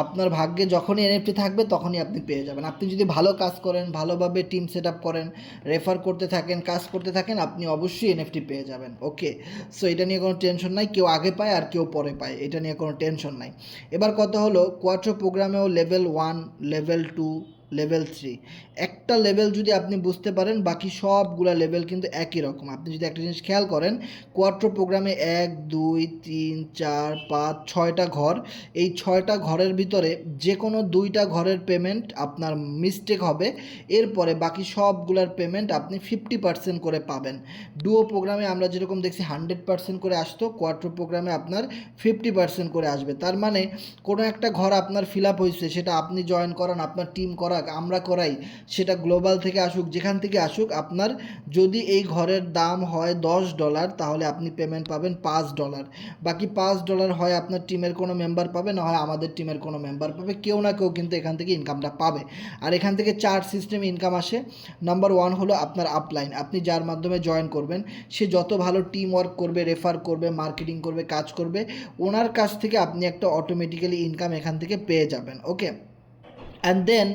আপনার ভাগ্যে যখনই এনএফটি থাকবে তখনই আপনি পেয়ে যাবেন। আপনি যদি ভালো কাজ করেন, ভালোভাবে টিম সেট আপ করেন, রেফার করতে থাকেন, কাজ করতে থাকেন, আপনি অবশ্যই এনএফটি পেয়ে যাবেন। ওকে, সো এটা নিয়ে কোনো টেনশন নাই, কেউ আগে পায় আর কেউ পরে পায়, এটা নিয়ে কোনো টেনশন নাই। এবার কথা হলো কোয়াট্রো প্রোগ্রামেও লেভেল 1, লেভেল 2, লেভেল 3, একটা লেভেল যদি আপনি বুঝতে পারেন, বাকি সবগুলা লেভেল কিন্তু একই রকম। আপনি যদি একটা জিনিস খেয়াল করেন, কোয়াট্রো প্রোগ্রামে 1, 2, 3, 4, 5, 6টা ঘর। এই 6টা ঘরের ভিতরে যে কোনো 2টা ঘরের পেমেন্ট আপনার মিস্টেক হবে, এরপরে বাকি সবগুলার পেমেন্ট আপনি 50% করে পাবেন। ডুও প্রোগ্রামে আমরা যেরকম দেখছি 100% করে আসতো, কোয়াট্রো প্রোগ্রামে আপনার 50% করে আসবে। তার মানে কোনো একটা ঘর আপনার ফিল আপ হয়েছে, সেটা আপনি জয়েন করান, আপনার টিম করা করাক, আমরা করাই, সেটা গ্লোবাল থেকে আসুক, যেখান থেকে আসুক, আপনার যদি এই ঘরের দাম হয় $10, তাহলে আপনি পেমেন্ট পাবেন $5। বাকি $5 হয় আপনার টিমের কোনো মেম্বার পাবে, না হয় আমাদের টিমের কোনো মেম্বার পাবে, কেউ না কেউ কিন্তু এখান থেকে ইনকামটা পাবে। আর এখান থেকে 4 সিস্টেম ইনকাম আসে। নাম্বার 1 হলো আপনার আপলাইন, আপনি যার মাধ্যমে জয়েন করবেন সে যত ভালো টিম ওয়ার্ক করবে, রেফার করবে, মার্কেটিং করবে, কাজ করবে, ওনার কাছ থেকে আপনি একটা অটোমেটিক্যালি ইনকাম এখান থেকে পেয়ে যাবেন। ওকে, অ্যান্ড দেন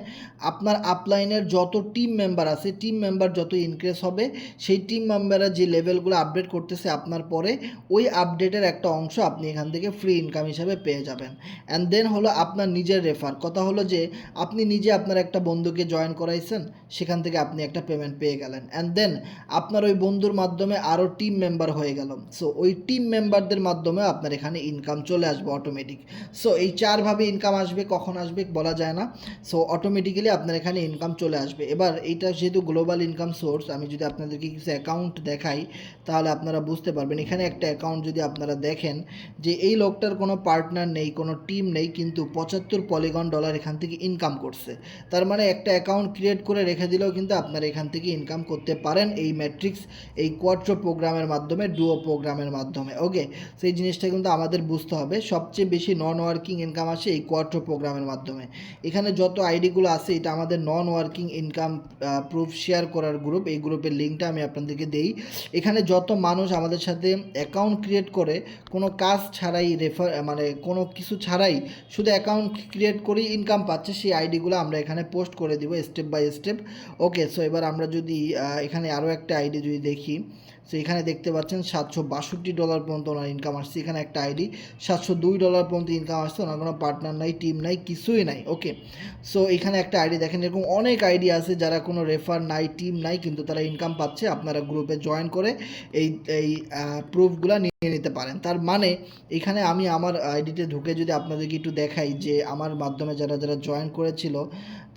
আপনার আপলাইনের যত টিম মেম্বার আছে, টিম মেম্বার যত ইনক্রিজ হবে, সেই টিম মেম্বাররা যে লেভেলগুলো আপডেট করতেছে আপনার পরে, ওই আপডেটের একটা অংশ আপনি এখান থেকে ফ্রি ইনকাম হিসাবে পেয়ে যাবেন। অ্যান্ড দেন হলো আপনার নিজের রেফার, কথা হলো যে আপনি নিজে আপনার একটা বন্ধুকে জয়েন করাইছেন, সেখান থেকে আপনি একটা পেমেন্ট পেয়ে গেলেন। অ্যান্ড দেন আপনার ওই বন্ধুর মাধ্যমে আরও টিম মেম্বার হয়ে গেল, সো ওই টিম মেম্বারদের মাধ্যমে আপনার এখানে ইনকাম চলে আসবে অটোমেটিক। সো এই 4ভাবে ইনকাম আসবে, কখন আসবে বলা যায় না। সো অটোমেটিক্যালি আপনার এখানে ইনকাম চলে আসবে। এবার এইটা যেহেতু গ্লোবাল ইনকাম সোর্স, আমি যদি আপনাদেরকে কিছু অ্যাকাউন্ট দেখাই তাহলে আপনারা বুঝতে পারবেন। এখানে একটা অ্যাকাউন্ট যদি আপনারা দেখেন যে এই লোকটার কোনো পার্টনার নেই, কোনো টিম নেই, কিন্তু $75 এখান থেকে ইনকাম করছে। তার মানে একটা অ্যাকাউন্ট ক্রিয়েট করে রেখে দিলেও কিন্তু আপনারা এখান থেকে ইনকাম করতে পারেন এই ম্যাট্রিক্স, এই কোয়াট্রো প্রোগ্রামের মাধ্যমে, ডুও প্রোগ্রামের মাধ্যমে। ওকে, সেই জিনিসটা কিন্তু আমাদের বুঝতে হবে। সবচেয়ে বেশি নন ওয়ার্কিং ইনকাম আসে এই কোয়াট্রো প্রোগ্রামের মাধ্যমে। এখানে যত আইডিগুলো আছে এটা আমাদের নন ওয়ার্কিং ইনকাম প্রুফ শেয়ার করার গ্রুপ, এই গ্রুপের লিঙ্কটা আমি আপনাদেরকে দেই। এখানে যত মানুষ আমাদের সাথে অ্যাকাউন্ট ক্রিয়েট করে কোনো কাজ ছাড়াই, রেফার মানে কোনো কিছু ছাড়াই, শুধু অ্যাকাউন্ট ক্রিয়েট করেই ইনকাম পাচ্ছে, সেই আইডিগুলো আমরা এখানে পোস্ট করে দিব step by step. Okay, so এবার আমরা যদি এখানে আরও একটা আইডি যদি দেখি, সো এখানে দেখতে পাচ্ছেন $762 পর্যন্ত ওনার ইনকাম আসছে। এখানে একটা আইডি $702 পর্যন্ত ইনকাম আসছে, ওনার কোনো পার্টনার নাই, টিম নাই, কিছুই নাই। ওকে, সো এখানে একটা আইডি দেখেন, এরকম অনেক আইডি আছে যারা কোনো রেফার নাই, টিম নাই, কিন্তু তারা ইনকাম পাচ্ছে। আপনারা গ্রুপে জয়েন করে এই এই প্রুফগুলো নিয়ে নিতে পারেন। তার মানে এখানে আমি আমার আইডিতে ঢুকে যদি আপনাদেরকে একটু দেখাই যে আমার মাধ্যমে যারা যারা জয়েন করেছিল,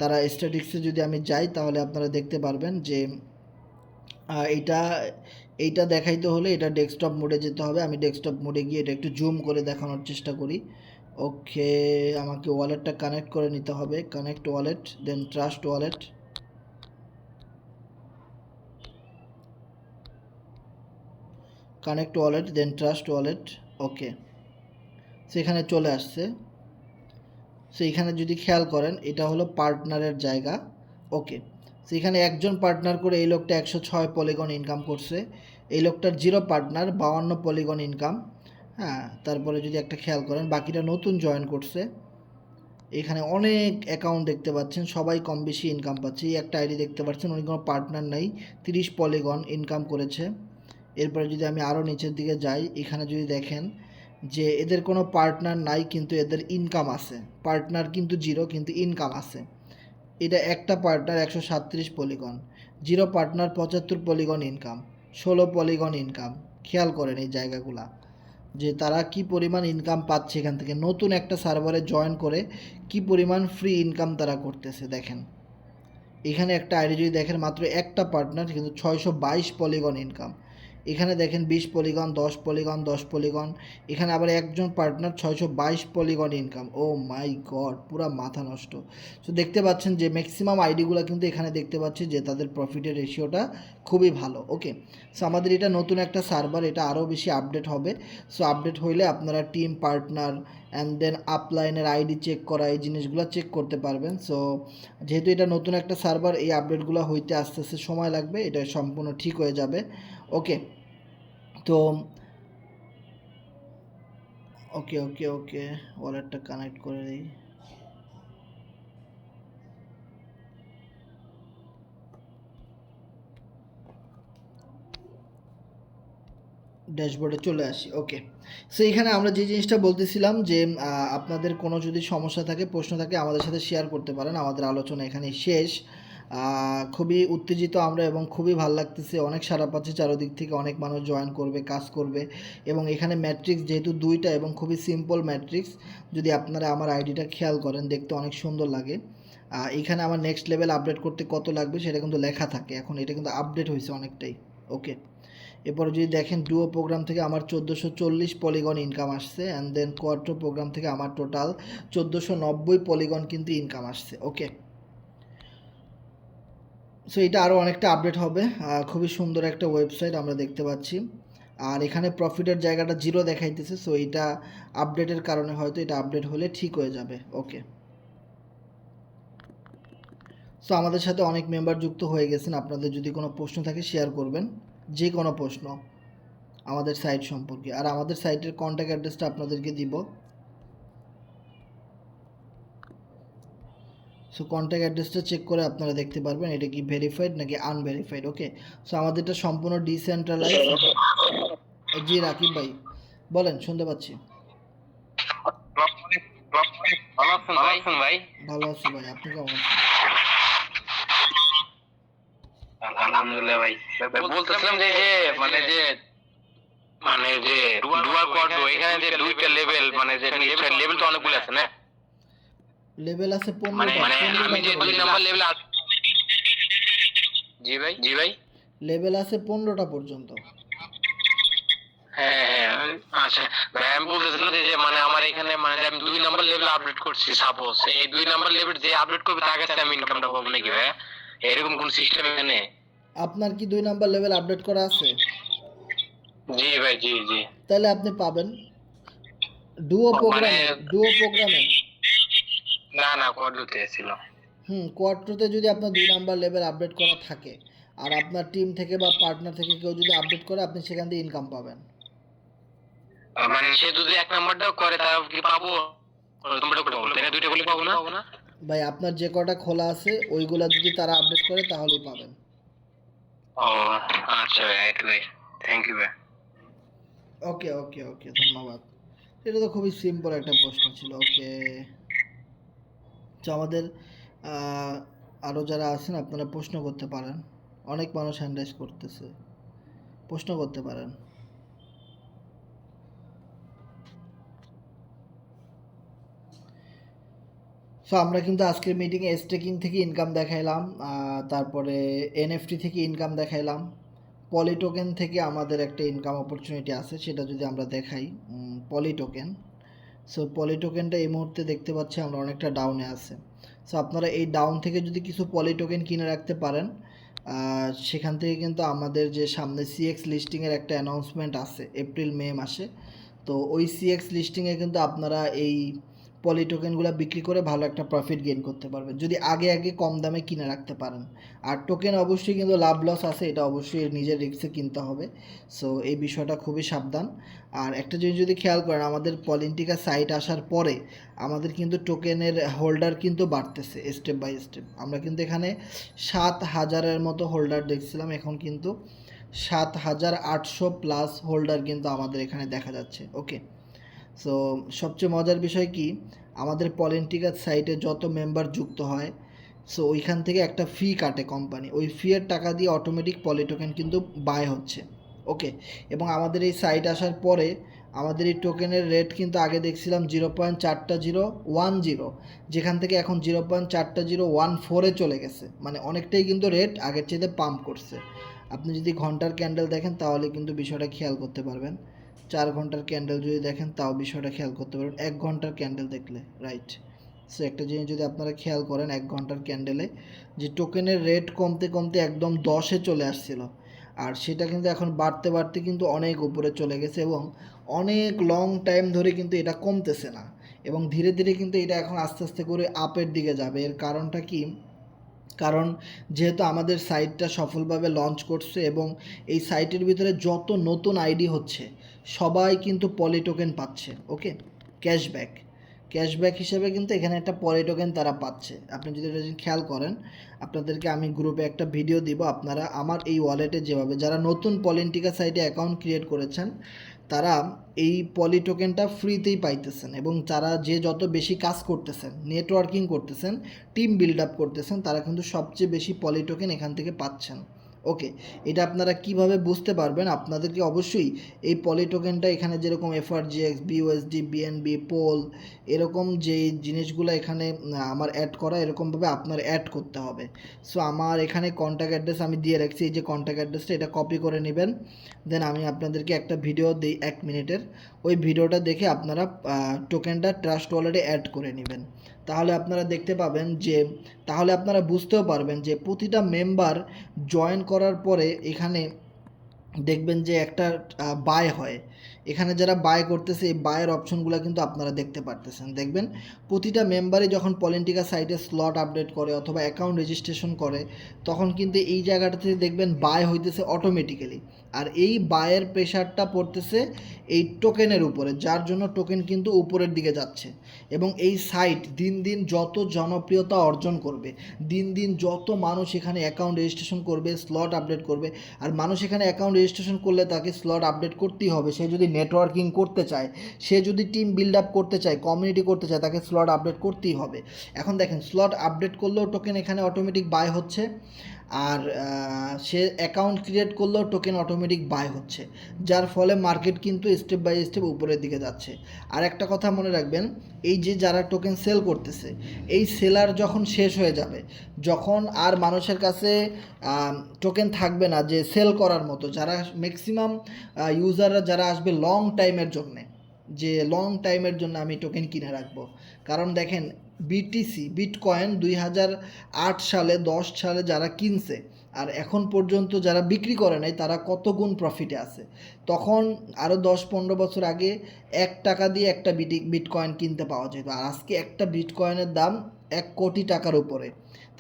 তারা স্ট্যাটিস্টিক্সে যদি আমি যাই তাহলে আপনারা দেখতে পারবেন যে এইটা এইটা দেখাইতে হলে এটা ডেস্কটপ মোডে যেতে হবে। আমি ডেস্কটপ মোডে গিয়ে এটা একটু জুম করে দেখানোর চেষ্টা করি। ওকে, আমাকে ওয়ালেটটা কানেক্ট করে নিতে হবে, কানেক্ট ওয়ালেট, দেন ট্রাস্ট ওয়ালেট, কানেক্ট ওয়ালেট, দেন ট্রাস্ট ওয়ালেট। ওকে, সেখানে চলে আসছে। সো এখানে যদি খেয়াল করেন এটা হলো পার্টনারের জায়গা। ওকে, সেখানে একজন পার্টনার করে এই লোকটা 106 পলিগন ইনকাম করছে, এই লোকটার 0 পার্টনার, 52 পলিগন ইনকাম। হ্যাঁ, তারপরে যদি একটা খেয়াল করেন বাকিটা নতুন জয়েন করছে। এখানে অনেক অ্যাকাউন্ট দেখতে পাচ্ছেন, সবাই কম বেশি ইনকাম পাচ্ছে। এই একটা আইডি দেখতে পাচ্ছেন, উনি কোনো পার্টনার নেই, 30 পলিগন ইনকাম করেছে। এরপরে যদি আমি আরও নিচের দিকে যাই, এখানে যদি দেখেন যে এদের কোনো পার্টনার নাই কিন্তু এদের ইনকাম আছে, পার্টনার কিন্তু 0 কিন্তু ইনকাম আছে। এটা একটা partner 137 polygon, 0 partner 75 polygon income, 16 polygon income. খেয়াল করেন এই জায়গাগুলা যে তারা কি পরিমাণ ইনকাম পাচ্ছে এখান থেকে, নতুন একটা সার্ভারে জয়েন করে কি পরিমাণ ফ্রি ইনকাম তারা করতেছে। দেখেন এখানে একটা আইডি যদি দেখেন, মাত্র একটা পার্টনার কিন্তু 622 পলিগন ইনকাম। এখানে দেখেন 20 পলিগন, 10 পলিগন, 10 পলিগন। এখানে আবার একজন পার্টনার 622 পলিগন ইনকাম। ও মাই গড, পুরা মাথা নষ্ট। সো দেখতে পাচ্ছেন যে ম্যাক্সিমাম আইডিগুলো কিন্তু এখানে দেখতে পাচ্ছি যে তাদের প্রফিটের রেশিওটা খুবই ভালো। ওকে, সো আমাদের এটা নতুন একটা সার্ভার, এটা আরও বেশি আপডেট হবে। সো আপডেট হইলে আপনারা টিম, পার্টনার অ্যান্ড দেন আপলাইনের আইডি চেক করা, এই জিনিসগুলো চেক করতে পারবেন। সো যেহেতু এটা নতুন একটা সার্ভার, এই আপডেটগুলো হইতে আস্তে আস্তে সময় লাগবে, এটা সম্পূর্ণ ঠিক হয়ে যাবে। ওকে, তো ওকে ওকে ওকে, ওয়ালেটটা কানেক্ট করে দিই। ড্যাশবোর্ডে চলে আসি। ওকে, সো এখানে আমরা যে জিনিসটা বলতেছিলাম যে আপনাদের কোনো যদি সমস্যা থাকে, প্রশ্ন থাকে, আমাদের সাথে শেয়ার করতে পারেন। আমাদের আলোচনা এখানে শেষ। খুবই উত্তেজিত আমরা এবং খুবই ভালো লাগতেছে, অনেক সাড়া পাচ্ছে চারদিক থেকে, অনেক মানুষ জয়েন করবে, কাজ করবে। এবং এখানে ম্যাট্রিক্স যেহেতু 2টা এবং খুবই সিম্পল ম্যাট্রিক্স, যদি আপনারা আমার আইডিটা খেয়াল করেন দেখতে অনেক সুন্দর লাগে। এখানে আমার নেক্সট লেভেল আপডেট করতে কত লাগবে সেটা কিন্তু লেখা থাকে, এখন এটা কিন্তু আপডেট হয়েছে অনেকটাই। ওকে, এরপরে যদি দেখেন ডুও প্রোগ্রাম থেকে আমার 1440 পলিগন ইনকাম আসছে, অ্যান্ড দেন কোয়াট্রো প্রোগ্রাম থেকে আমার টোটাল 1490 পলিগন কিন্তু ইনকাম আসছে। ওকে, সো এটা আরও অনেকটা আপডেট হবে। খুবই সুন্দর একটা ওয়েবসাইট আমরা দেখতে পাচ্ছি। আর এখানে প্রফিটের জায়গাটা 0 দেখাইতেছে, সো এটা আপডেটের কারণে হয়তো এটা আপডেট হলে ঠিক হয়ে যাবে। ওকে, সো আমাদের সাথে অনেক মেম্বার যুক্ত হয়ে গেছেন। আপনাদের যদি কোনো প্রশ্ন থাকে শেয়ার করবেন, যে কোনো প্রশ্ন আমাদের সাইট সম্পর্কে। আর আমাদের সাইটের কন্ট্যাক্ট অ্যাড্রেসটা আপনাদেরকে দিব। সো কন্ট্যাক্ট অ্যাড্রেসটা চেক করে আপনারা দেখতে পারবেন এটা কি ভেরিফাইড নাকি আনভেরিফাইড। ওকে, সো আমাদেরটা সম্পূর্ণ ডিসেন্ট্রালাইজ। জি রাকিব ভাই বলেন, শুনতে পাচ্ছি। ভালো আছেন ভাই? ভালো আছি ভাই, আপনি কেমন আছেন? আলহামদুলিল্লাহ ভাই। বলতেছিলাম যে যে ডুয়াল কোয়াড্রো এখানে যে দুইটা লেভেল, মানে যে লেভেল তো অনেকগুলো আছে না? লেভেল আছে মানে 15টা। আমি যে 2 নাম্বার লেভেলে আছি। জি ভাই। লেভেল আছে 15টা পর্যন্ত। হ্যাঁ, আচ্ছা ভাই, আমি বলতেছিলাম যে মানে আমার এখানে মানে যে আমি 2 নাম্বার লেভেলে আপডেট করছি, সাপোজ এই 2 নাম্বার লেভেল যে আপডেট করবে তার কাছে আমি ইনকামটা পাবো নাকি ভাই? এরকম কোন সিস্টেম এখানে? আপনার কি 2 নাম্বার লেভেল আপডেট করা আছে? জি ভাই, জি। তাহলে আপনি পাবেন মানে ডুও প্রোগ্রামে। না কোয়াড্রোতে ছিল। কোয়ার্টারতে যদি আপনার 2 নাম্বার লেভেল আপডেট করা থাকে আর আপনার টিম থেকে বা পার্টনার থেকে কেউ যদি আপডেট করে, আপনি সেখান থেকে ইনকাম পাবেন। মানে সে যদি 1 নাম্বারটাও করে তাও কি পাবো? তোমরা করে বলো, তাই না? দুইটা বলি পাবো না? ভাই আপনার যে কটা খোলা আছে ওইগুলা যদি তারা আপডেট করে তাহলেই পাবেন। ও আচ্ছা ভাই, থ্যাংক ইউ ভাই। ওকে ওকে ওকে, ধন্যবাদ। এটা তো খুবই সিম্পল একটা প্রশ্ন ছিল। ওকে, তো আমাদের আরও যারা আছেন আপনারা প্রশ্ন করতে পারেন। অনেক মানুষ হ্যান্ড রাইজ করতেছে, প্রশ্ন করতে পারেন। সো আমরা কিন্তু আজকের মিটিংয়ে স্টেকিং থেকে ইনকাম দেখাইলাম, তারপরে এনএফটি থেকে ইনকাম দেখাইলাম, পলি টোকেন থেকে আমাদের একটা ইনকাম অপরচুনিটি আছে, সেটা যদি আমরা দেখাই। পলি টোকেন, সো পলি টোকেনটা এই মুহূর্তে দেখতে পাচ্ছি আমরা অনেকটা ডাউনে আছে। সো আপনারা এই ডাউন থেকে যদি কিছু পলি টোকেন কিনে রাখতে পারেন, সেখান থেকে কিন্তু আমাদের যে সামনে সিএক্স লিস্টিংয়ের একটা অ্যানাউন্সমেন্ট আছে এপ্রিল মে মাসে, তো ওই সিএক্স লিস্টিংয়ে কিন্তু আপনারা এই পলি টোকেনগুলো বিক্রি করে ভালো একটা প্রফিট গেইন করতে পারবেন যদি আগে কম দামে কিনে রাখতে পারেন। আর টোকেন অবশ্যই কিন্তু লাভ লস আছে, এটা অবশ্যই নিজের রিস্কে কিনতে হবে। সো এই বিষয়টা খুবই সাবধান। আর একটা জিনিস যদি খেয়াল করেন, আমাদের পলিন্টিকা সাইট আসার পরে আমাদের কিন্তু টোকেনের হোল্ডার কিন্তু বাড়তেছে স্টেপ বাই স্টেপ। আমরা কিন্তু এখানে 7,000-এর মতো হোল্ডার দেখছিলাম, এখন কিন্তু 7,800 প্লাস হোল্ডার কিন্তু আমাদের এখানে দেখা যাচ্ছে। ওকে, সো সবচেয়ে মজার বিষয় কি, আমাদের পলিন্টিকার সাইটে যত মেম্বার যুক্ত হয়, সো ওইখান থেকে একটা ফি কাটে কোম্পানি, ওই ফিয়ের টাকা দিয়ে অটোমেটিক পলি টোকেন কিন্তু বাই হচ্ছে। ওকে, এবং আমাদের এই সাইট আসার পরে আমাদের এই টোকেনের রেট কিন্তু আগে দেখছিলাম 0.4010, যেখান থেকে এখন 0.4014-এ চলে গেছে, মানে অনেকটাই কিন্তু রেট আগের চেয়ে পাম্প করছে। আপনি যদি ঘন্টার ক্যান্ডেল দেখেন তাহলে কিন্তু বিষয়টা খেয়াল করতে পারবেন। 4 ঘন্টার ক্যান্ডেল যদি দেখেন তাও বিষয়টা খেয়াল করতে পারবেন, 1 ঘন্টার ক্যান্ডেল দেখলে, রাইট। সো একটা জিনিস যদি আপনারা খেয়াল করেন, 1 ঘন্টার ক্যান্ডেলে যে টোকেনের রেট কমতে কমতে একদম 10-এ চলে আসছিল, আর সেটা কিন্তু এখন বাড়তে বাড়তে কিন্তু অনেক উপরে চলে গেছে, এবং অনেক লং টাইম ধরে কিন্তু এটা কমতেছে না, এবং ধীরে ধীরে কিন্তু এটা এখন আস্তে আস্তে করে আপের দিকে যাবে। এর কারণটা কি, কারণ যেহেতু আমাদের সাইটটা সফলভাবে লঞ্চ করছে এবং এই সাইটের ভিতরে যত নতুন আইডি হচ্ছে সবাই কিন্তু পলি টোকেন পাচ্ছে। ওকে, ক্যাশব্যাক হিসেবে কিন্তু এখানে একটা পলি টোকেন তারা পাচ্ছে। আপনি যদি এটা খেয়াল করেন, আপনাদেরকে আমি গ্রুপে একটা ভিডিও দিব, আপনারা আমার এই ওয়ালেটে যেভাবে যারা নতুন পলিন্টিকা সাইটে অ্যাকাউন্ট ক্রিয়েট করেছেন তারা এই পলি টোকেনটা ফ্রিতেই পাইতেছেন, এবং তারা যে যত বেশি কাজ করতেছেন, নেটওয়ার্কিং করতেছেন, টিম বিল্ড আপ করতেছেন, তারা কিন্তু সবচেয়ে বেশি পলি টোকেন এখান থেকে পাচ্ছেন। ওকে, এটা আপনারা কিভাবে বুঝতে পারবেন, আপনাদেরকে অবশ্যই এই পলি টোকেনটা এখানে যেরকম এফআরজিএক্স, বিইউএসডি, বিএনবি, পোল এরকম যে জিনিসগুলো এখানে আমার অ্যাড করা, এরকমভাবে আপনার অ্যাড করতে হবে। সো আমার এখানে কন্ট্যাক্ট অ্যাড্রেস আমি দিয়ে রাখছি, এই যে কন্ট্যাক্ট অ্যাড্রেসটা, এটা কপি করে নেবেন। দেন আমি আপনাদেরকে একটা ভিডিও দিই 1 মিনিটের, ওই ভিডিওটা দেখে আপনারা টোকেনটা ট্রাস্ট ওয়ালেটে অ্যাড করে নেবেন। তাহলে আপনারা দেখতে পাবেন যে, তাহলে আপনারা বুঝতেও পারবেন যে প্রতিটা মেম্বার জয়েন করার পরে এখানে দেখবেন যে একটা বাই হয়। এখানে যারা বাই করতেছে এই বায়ের অপশনগুলো কিন্তু আপনারা দেখতে পারতেছেন। দেখবেন প্রতিটা মেম্বারই যখন পলিটিকা সাইটে স্লট আপডেট করে অথবা অ্যাকাউন্ট রেজিস্ট্রেশন করে, তখন কিন্তু এই জায়গাটাতে দেখবেন বাই হইতেছে অটোমেটিক্যালি। আর এই বায়ের প্রেশারটা পড়তেছে এই টোকেনের উপরে, যার জন্য টোকেন কিন্তু উপরের দিকে যাচ্ছে। এবং এই সাইট দিন দিন যত জনপ্রিয়তা অর্জন করবে, দিন দিন যত মানুষ এখানে অ্যাকাউন্ট রেজিস্ট্রেশন করবে, স্লট আপডেট করবে, আর মানুষ এখানে অ্যাকাউন্ট রেজিস্ট্রেশন করলে তাকে স্লট আপডেট করতেই হবে। সে যদি নেটওয়ার্কিং করতে চায়, সে যদি টিম বিল্ড আপ করতে চায়, কমিউনিটি করতে চায়, তাকে স্লট আপডেট করতেই হবে। এখন দেখেন স্লট আপডেট করলেও টোকেন এখানে অটোমেটিক বাই হচ্ছে, আর সে অ্যাকাউন্ট ক্রিয়েট করলেও টোকেন অটোমেটিক বাই হচ্ছে, যার ফলে মার্কেট কিন্তু স্টেপ বাই স্টেপ উপরের দিকে যাচ্ছে। আর একটা কথা মনে রাখবেন, এই যে যারা টোকেন সেল করতেছে, এই সেলার যখন শেষ হয়ে যাবে, যখন আর মানুষের কাছে টোকেন থাকবে না যে সেল করার মতো, যারা ম্যাক্সিমাম ইউজাররা যারা আসবে লং টাইমের জন্যে, যে লং টাইমের জন্য আমি টোকেন কিনে রাখবো। কারণ দেখেন বিটিসি, বিটকয়েন 2008 সালে 10 সালে যারা কিনছে আর এখন পর্যন্ত যারা বিক্রি করে নাই, তারা কত গুণ প্রফিটে আছে। তখন আরও 10-15 বছর আগে 1 টাকা দিয়ে একটা বিটকয়েন কিনতে পাওয়া যেত, আর আজকে একটা বিটকয়েনের দাম 1 কোটি টাকার উপরে।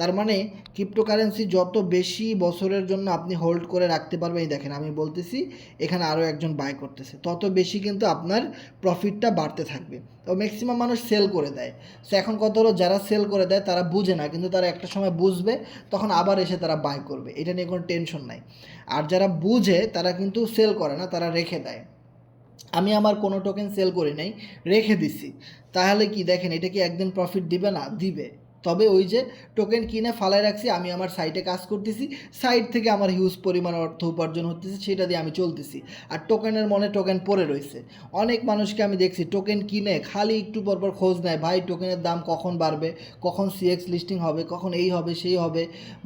তার মানে ক্রিপ্টোকারেন্সি যত বেশি বছরের জন্য আপনি হোল্ড করে রাখতে পারবেন, এই দেখেন আমি বলতেছি এখানে আরও একজন বাই করতেছে, তত বেশি কিন্তু আপনার প্রফিটটা বাড়তে থাকবে। তো ম্যাক্সিমাম মানুষ সেল করে দেয়। সো এখন কত হলো, যারা সেল করে দেয় তারা বুঝে না, কিন্তু তারা একটা সময় বুঝবে, তখন আবার এসে তারা বাই করবে, এটা নিয়ে কোনো টেনশন নাই। আর যারা বুঝে তারা কিন্তু সেল করে না, তারা রেখে দেয়। আমি আমার কোনো টোকেন সেল করি নাই, রেখে দিছি। তাহলে কি দেখেন, এটা কি একদিন প্রফিট দিবে না? দিবে। তবে ওই যে টোকেন কিনে ফালায় রাখছি, আমি আমার সাইটে কাজ করতেছি, সাইট থেকে আমার হিউজ পরিমাণ অর্থ উপার্জন হতেছে, সেটা দিয়ে আমি চলতেছি। আর টোকেনের মনে টোকেন পড়ে রয়েছে। অনেক মানুষকে আমি দেখছি টোকেন কিনে খালি একটু পরপর খোঁজ নেয়, ভাই টোকেনের দাম কখন বাড়বে, কখন সিএক্স লিস্টিং হবে, কখন এই হবে সেই হবে,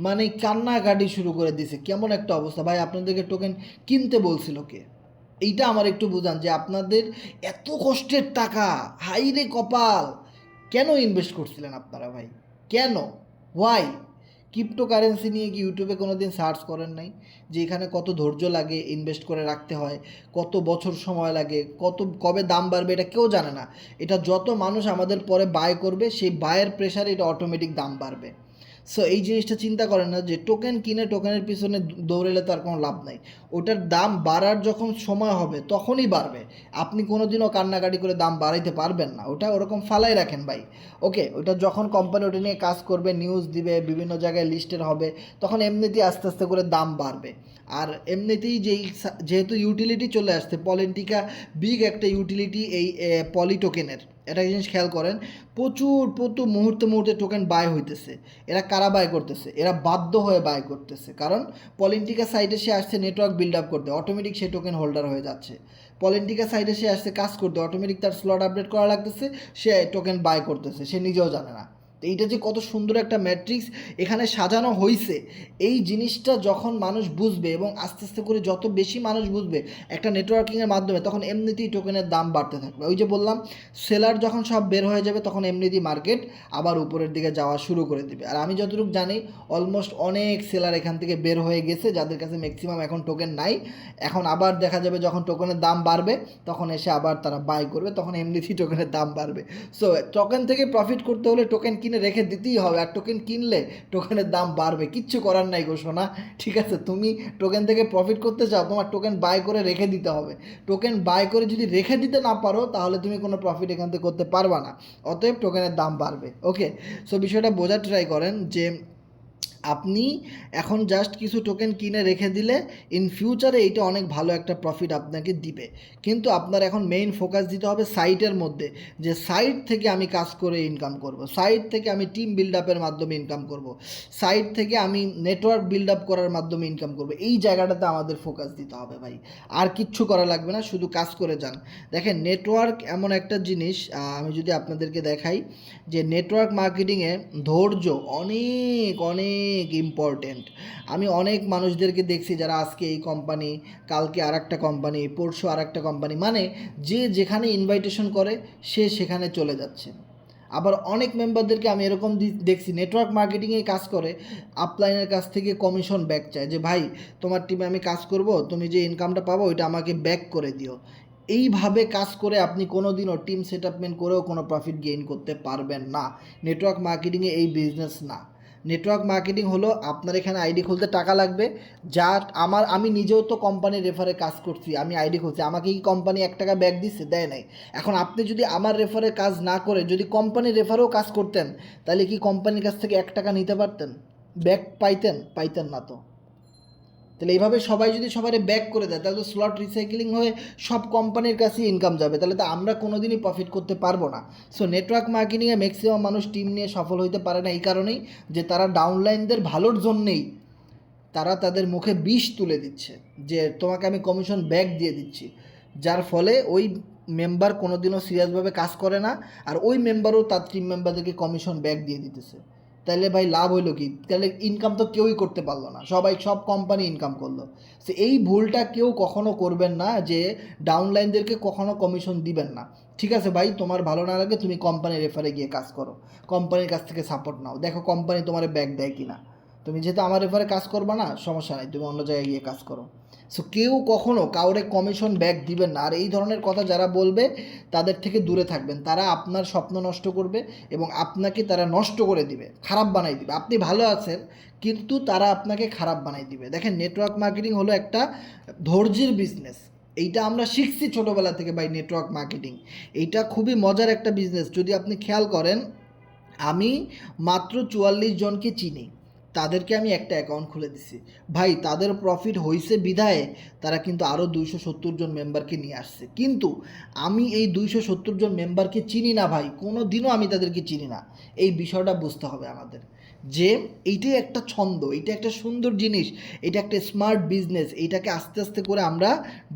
মানে কান্নাকাটি শুরু করে দিছে। কেমন একটা অবস্থা ভাই, আপনাদেরকে টোকেন কিনতে বলছিল কে? এইটা আমার একটু বুঝান, যে আপনাদের এত কষ্টের টাকা, হাইরে কপাল, কেন ইনভেস্ট করছিলেন আপনারা ভাই? কেন? ওয়াই? ক্রিপ্টোকারেন্সি নিয়ে কি ইউটিউবে কোনো দিন সার্চ করেন নাই যে এখানে কত ধৈর্য লাগে ইনভেস্ট করে রাখতে হয়, কত বছর সময় লাগে, কবে দাম বাড়বে এটা কেউ জানে না। এটা যত মানুষ আমাদের পরে বাই করবে, সেই বায়ের প্রেশারে এটা অটোমেটিক দাম বাড়বে। সো এই জিনিসটা চিন্তা করেন না যে টোকেন কিনে টোকেনের পিছনে দৌড়েলে তার কোনো লাভ নাই। ওটার দাম বাড়ার যখন সময় হবে তখনই বাড়বে। আপনি কোনো দিনও কান্নাকাটি করে দাম বাড়াইতে পারবেন না, ওটা ওরকম ফালাই রাখেন ভাই। ওকে, ওটা যখন কোম্পানি ওটা নিয়ে কাজ করবে, নিউজ দিবে, বিভিন্ন জায়গায় লিস্টেড হবে, তখন এমনিতেই আস্তে আস্তে করে দাম বাড়বে। আর এমনিতেই যেহেতু ইউটিলিটি চলে আসছে, পলিটিকা বিগ একটা ইউটিলিটি এই পলি টোকেনের। একটা জিনিস খেয়াল করেন, প্রচুর মুহূর্তে মুহূর্তে টোকেন বাই হইতেছে। এরা কারা বাই করতেছে? এরা বাধ্য হয়ে বাই করতেছে, কারণ পলিটিকা সাইটে সে আসছে নেটওয়ার্ক বিল্ড আপ করতে, অটোমেটিক সে টোকেন হোল্ডার হয়ে যাচ্ছে। পলিটিকা সাইটে সে আসছে কাজ করতে, অটোমেটিক তার স্লট আপডেট করা লাগতেছে, সে টোকেন বাই করতেছে, সে নিজেও জানে না। তো এইটা যে কত সুন্দর একটা ম্যাট্রিক্স এখানে সাজানো হয়েছে, এই জিনিসটা যখন মানুষ বুঝবে এবং আস্তে আস্তে করে যত বেশি মানুষ বুঝবে একটা নেটওয়ার্কিংয়ের মাধ্যমে, তখন এমনিতেই টোকেনের দাম বাড়তে থাকবে। ওই যে বললাম, সেলার যখন সব বের হয়ে যাবে, তখন এমনিতেই মার্কেট আবার উপরের দিকে যাওয়া শুরু করে দেবে। আর আমি যতটুকু জানি অলমোস্ট অনেক সেলার এখান থেকে বের হয়ে গেছে, যাদের কাছে ম্যাক্সিমাম এখন টোকেন নাই। এখন আবার দেখা যাবে যখন টোকেনের দাম বাড়বে, তখন এসে আবার তারা বাই করবে, তখন এমনিতেই টোকেনের দাম বাড়বে। সো টোকেন থেকে প্রফিট করতে হলে টোকেন কিনে রেখে দিতেই হবে, আর টোকেন কিনলে টোকেনের দাম বাড়বে, কিচ্ছু করার নাই গো সোনা। ঠিক আছে, তুমি টোকেন থেকে প্রফিট করতে চাও, তোমার টোকেন বাই করে রেখে দিতে হবে। টোকেন বাই করে যদি রেখে দিতে না পারো, তাহলে তুমি কোনো প্রফিট এখান থেকে করতে পারবা না, অতএব টোকেনের দাম বাড়বে। ওকে, সো বিষয়টা বোঝার ট্রাই করেন যে আপনি এখন জাস্ট কিছু টোকেন কিনে রেখে দিলে ইন ফিউচারে এইটা অনেক ভালো একটা প্রফিট আপনাকে দিবে। কিন্তু আপনার এখন মেইন ফোকাস দিতে হবে সাইটের মধ্যে, যে সাইট থেকে আমি কাজ করে ইনকাম করব, সাইট থেকে আমি টিম বিল্ড আপের মাধ্যমে ইনকাম করব, সাইট থেকে আমি নেটওয়ার্ক বিল্ড আপ করার মাধ্যমে ইনকাম করব। এই জায়গাটাতে আমাদের ফোকাস দিতে হবে ভাই, আর কিচ্ছু করা লাগবে না, শুধু কাজ করে যান। দেখেন নেটওয়ার্ক এমন একটা জিনিস, আমি যদি আপনাদেরকে দেখাই যে নেটওয়ার্ক মার্কেটিংয়ে ধৈর্য অনেক অনেক ইম্পর্টেন্ট। আমি অনেক মানুষদেরকে দেখছি যারা আজকে এই কোম্পানি, কালকে আর একটা কোম্পানি, পরশু আর একটা কোম্পানি, মানে যে যেখানে ইনভাইটেশন করে সে সেখানে চলে যাচ্ছে। আবার অনেক মেম্বারদেরকে আমি এরকম দেখছি নেটওয়ার্ক মার্কেটিংয়ে কাজ করে, আপলাইনের কাছ থেকে কমিশন ব্যাক চায়, যে ভাই তোমার টিমে আমি কাজ করব, তুমি যে ইনকামটা পাবো ওইটা আমাকে ব্যাক করে দিও। এইভাবে কাজ করে আপনি কোনো দিনও টিম সেটআপমেন্ট করেও কোনো প্রফিট গেইন করতে পারবেন না। নেটওয়ার্ক মার্কেটিংয়ে এই বিজনেস না। নেটওয়ার্ক মার্কেটিং হলো আপনার এখানে আইডি খুলতে টাকা লাগবে, যা আমি নিজেও তো কোম্পানির রেফারে কাজ করছি, আমি আইডি খুলছি, আমাকে কি কোম্পানি 1 টাকা ব্যাক দিচ্ছে? দেয় নাই। এখন আপনি যদি আমার রেফারে কাজ না করে যদি কোম্পানির রেফারেও কাজ করতেন, তাহলে কি কোম্পানির কাছ থেকে 1 টাকা নিতে পারতেন? ব্যাক পাইতেন না তো। তাহলে এইভাবে সবাই যদি সবাই ব্যাক করে দেয়, তাহলে তো স্লট রিসাইকেলিং হয়ে সব কোম্পানির কাছেই ইনকাম যাবে, তাহলে তো আমরা কোনো দিনই প্রফিট করতে পারবো না। সো নেটওয়ার্ক মার্কেটিংয়ে ম্যাক্সিমাম মানুষ টিম নিয়ে সফল হইতে পারে না এই কারণেই যে তারা ডাউনলাইনদের ভালোর জন্যেই তারা তাদের মুখে বিষ তুলে দিচ্ছে যে তোমাকে আমি কমিশন ব্যাক দিয়ে দিচ্ছি, যার ফলে ওই মেম্বার কোনো দিনও সিরিয়াসভাবে কাজ করে না, আর ওই মেম্বারও তার টিম মেম্বারদেরকে কমিশন ব্যাক দিয়ে দিতেছে। তাহলে ভাই লাভ হইলো কি? তাহলে ইনকাম তো কেউই করতে পারলো না, সব কোম্পানি ইনকাম করলো। সো এই ভুলটা কেউ কখনো করবেন না, যে ডাউনলাইনদেরকে কখনো কমিশন দিবেন না। ঠিক আছে ভাই, তোমার ভালো না লাগে তুমি কোম্পানির রেফারে গিয়ে কাজ করো, কোম্পানির কাছ থেকে সাপোর্ট নাও, দেখো কোম্পানি তোমার ব্যাক দেয় কি না। তুমি যেহেতু আমার রেফারে কাজ করবা না, সমস্যা নাই, তুমি অন্য জায়গায় গিয়ে কাজ করো। সো কেউ কখনো কাউরে কমিশন ব্যাক দিবেন না। আর এই ধরনের কথা যারা বলবে তাদের থেকে দূরে থাকবেন, তারা আপনার স্বপ্ন নষ্ট করবে এবং আপনাকে তারা নষ্ট করে দিবে, খারাপ বানাই দিবে। আপনি ভালো আছেন কিন্তু তারা আপনাকে খারাপ বানাই দিবে। দেখেন নেটওয়ার্ক মার্কেটিং হলো একটা ধৈর্যের বিজনেস, এইটা আমরা শিখছি ছোটোবেলা থেকে ভাই। নেটওয়ার্ক মার্কেটিং এইটা খুবই মজার একটা বিজনেস। যদি আপনি খেয়াল করেন, আমি মাত্র 44 জনকে চিনি, তাদেরকে আমি একটা অ্যাকাউন্ট খুলে দিছি ভাই, তাদের প্রফিট হয়েছে বিধায় তারা কিন্তু আরও 270 জন মেম্বারকে নিয়ে আসছে। কিন্তু আমি এই 270 জন মেম্বারকে চিনি না ভাই, কোনো দিনও আমি তাদেরকে চিনি না। এই বিষয়টা বুঝতে হবে আমাদের, যে এইটাই একটা ছন্দ, এইটা একটা সুন্দর জিনিস, এটা একটা স্মার্ট বিজনেস। এইটাকে আস্তে আস্তে করে আমরা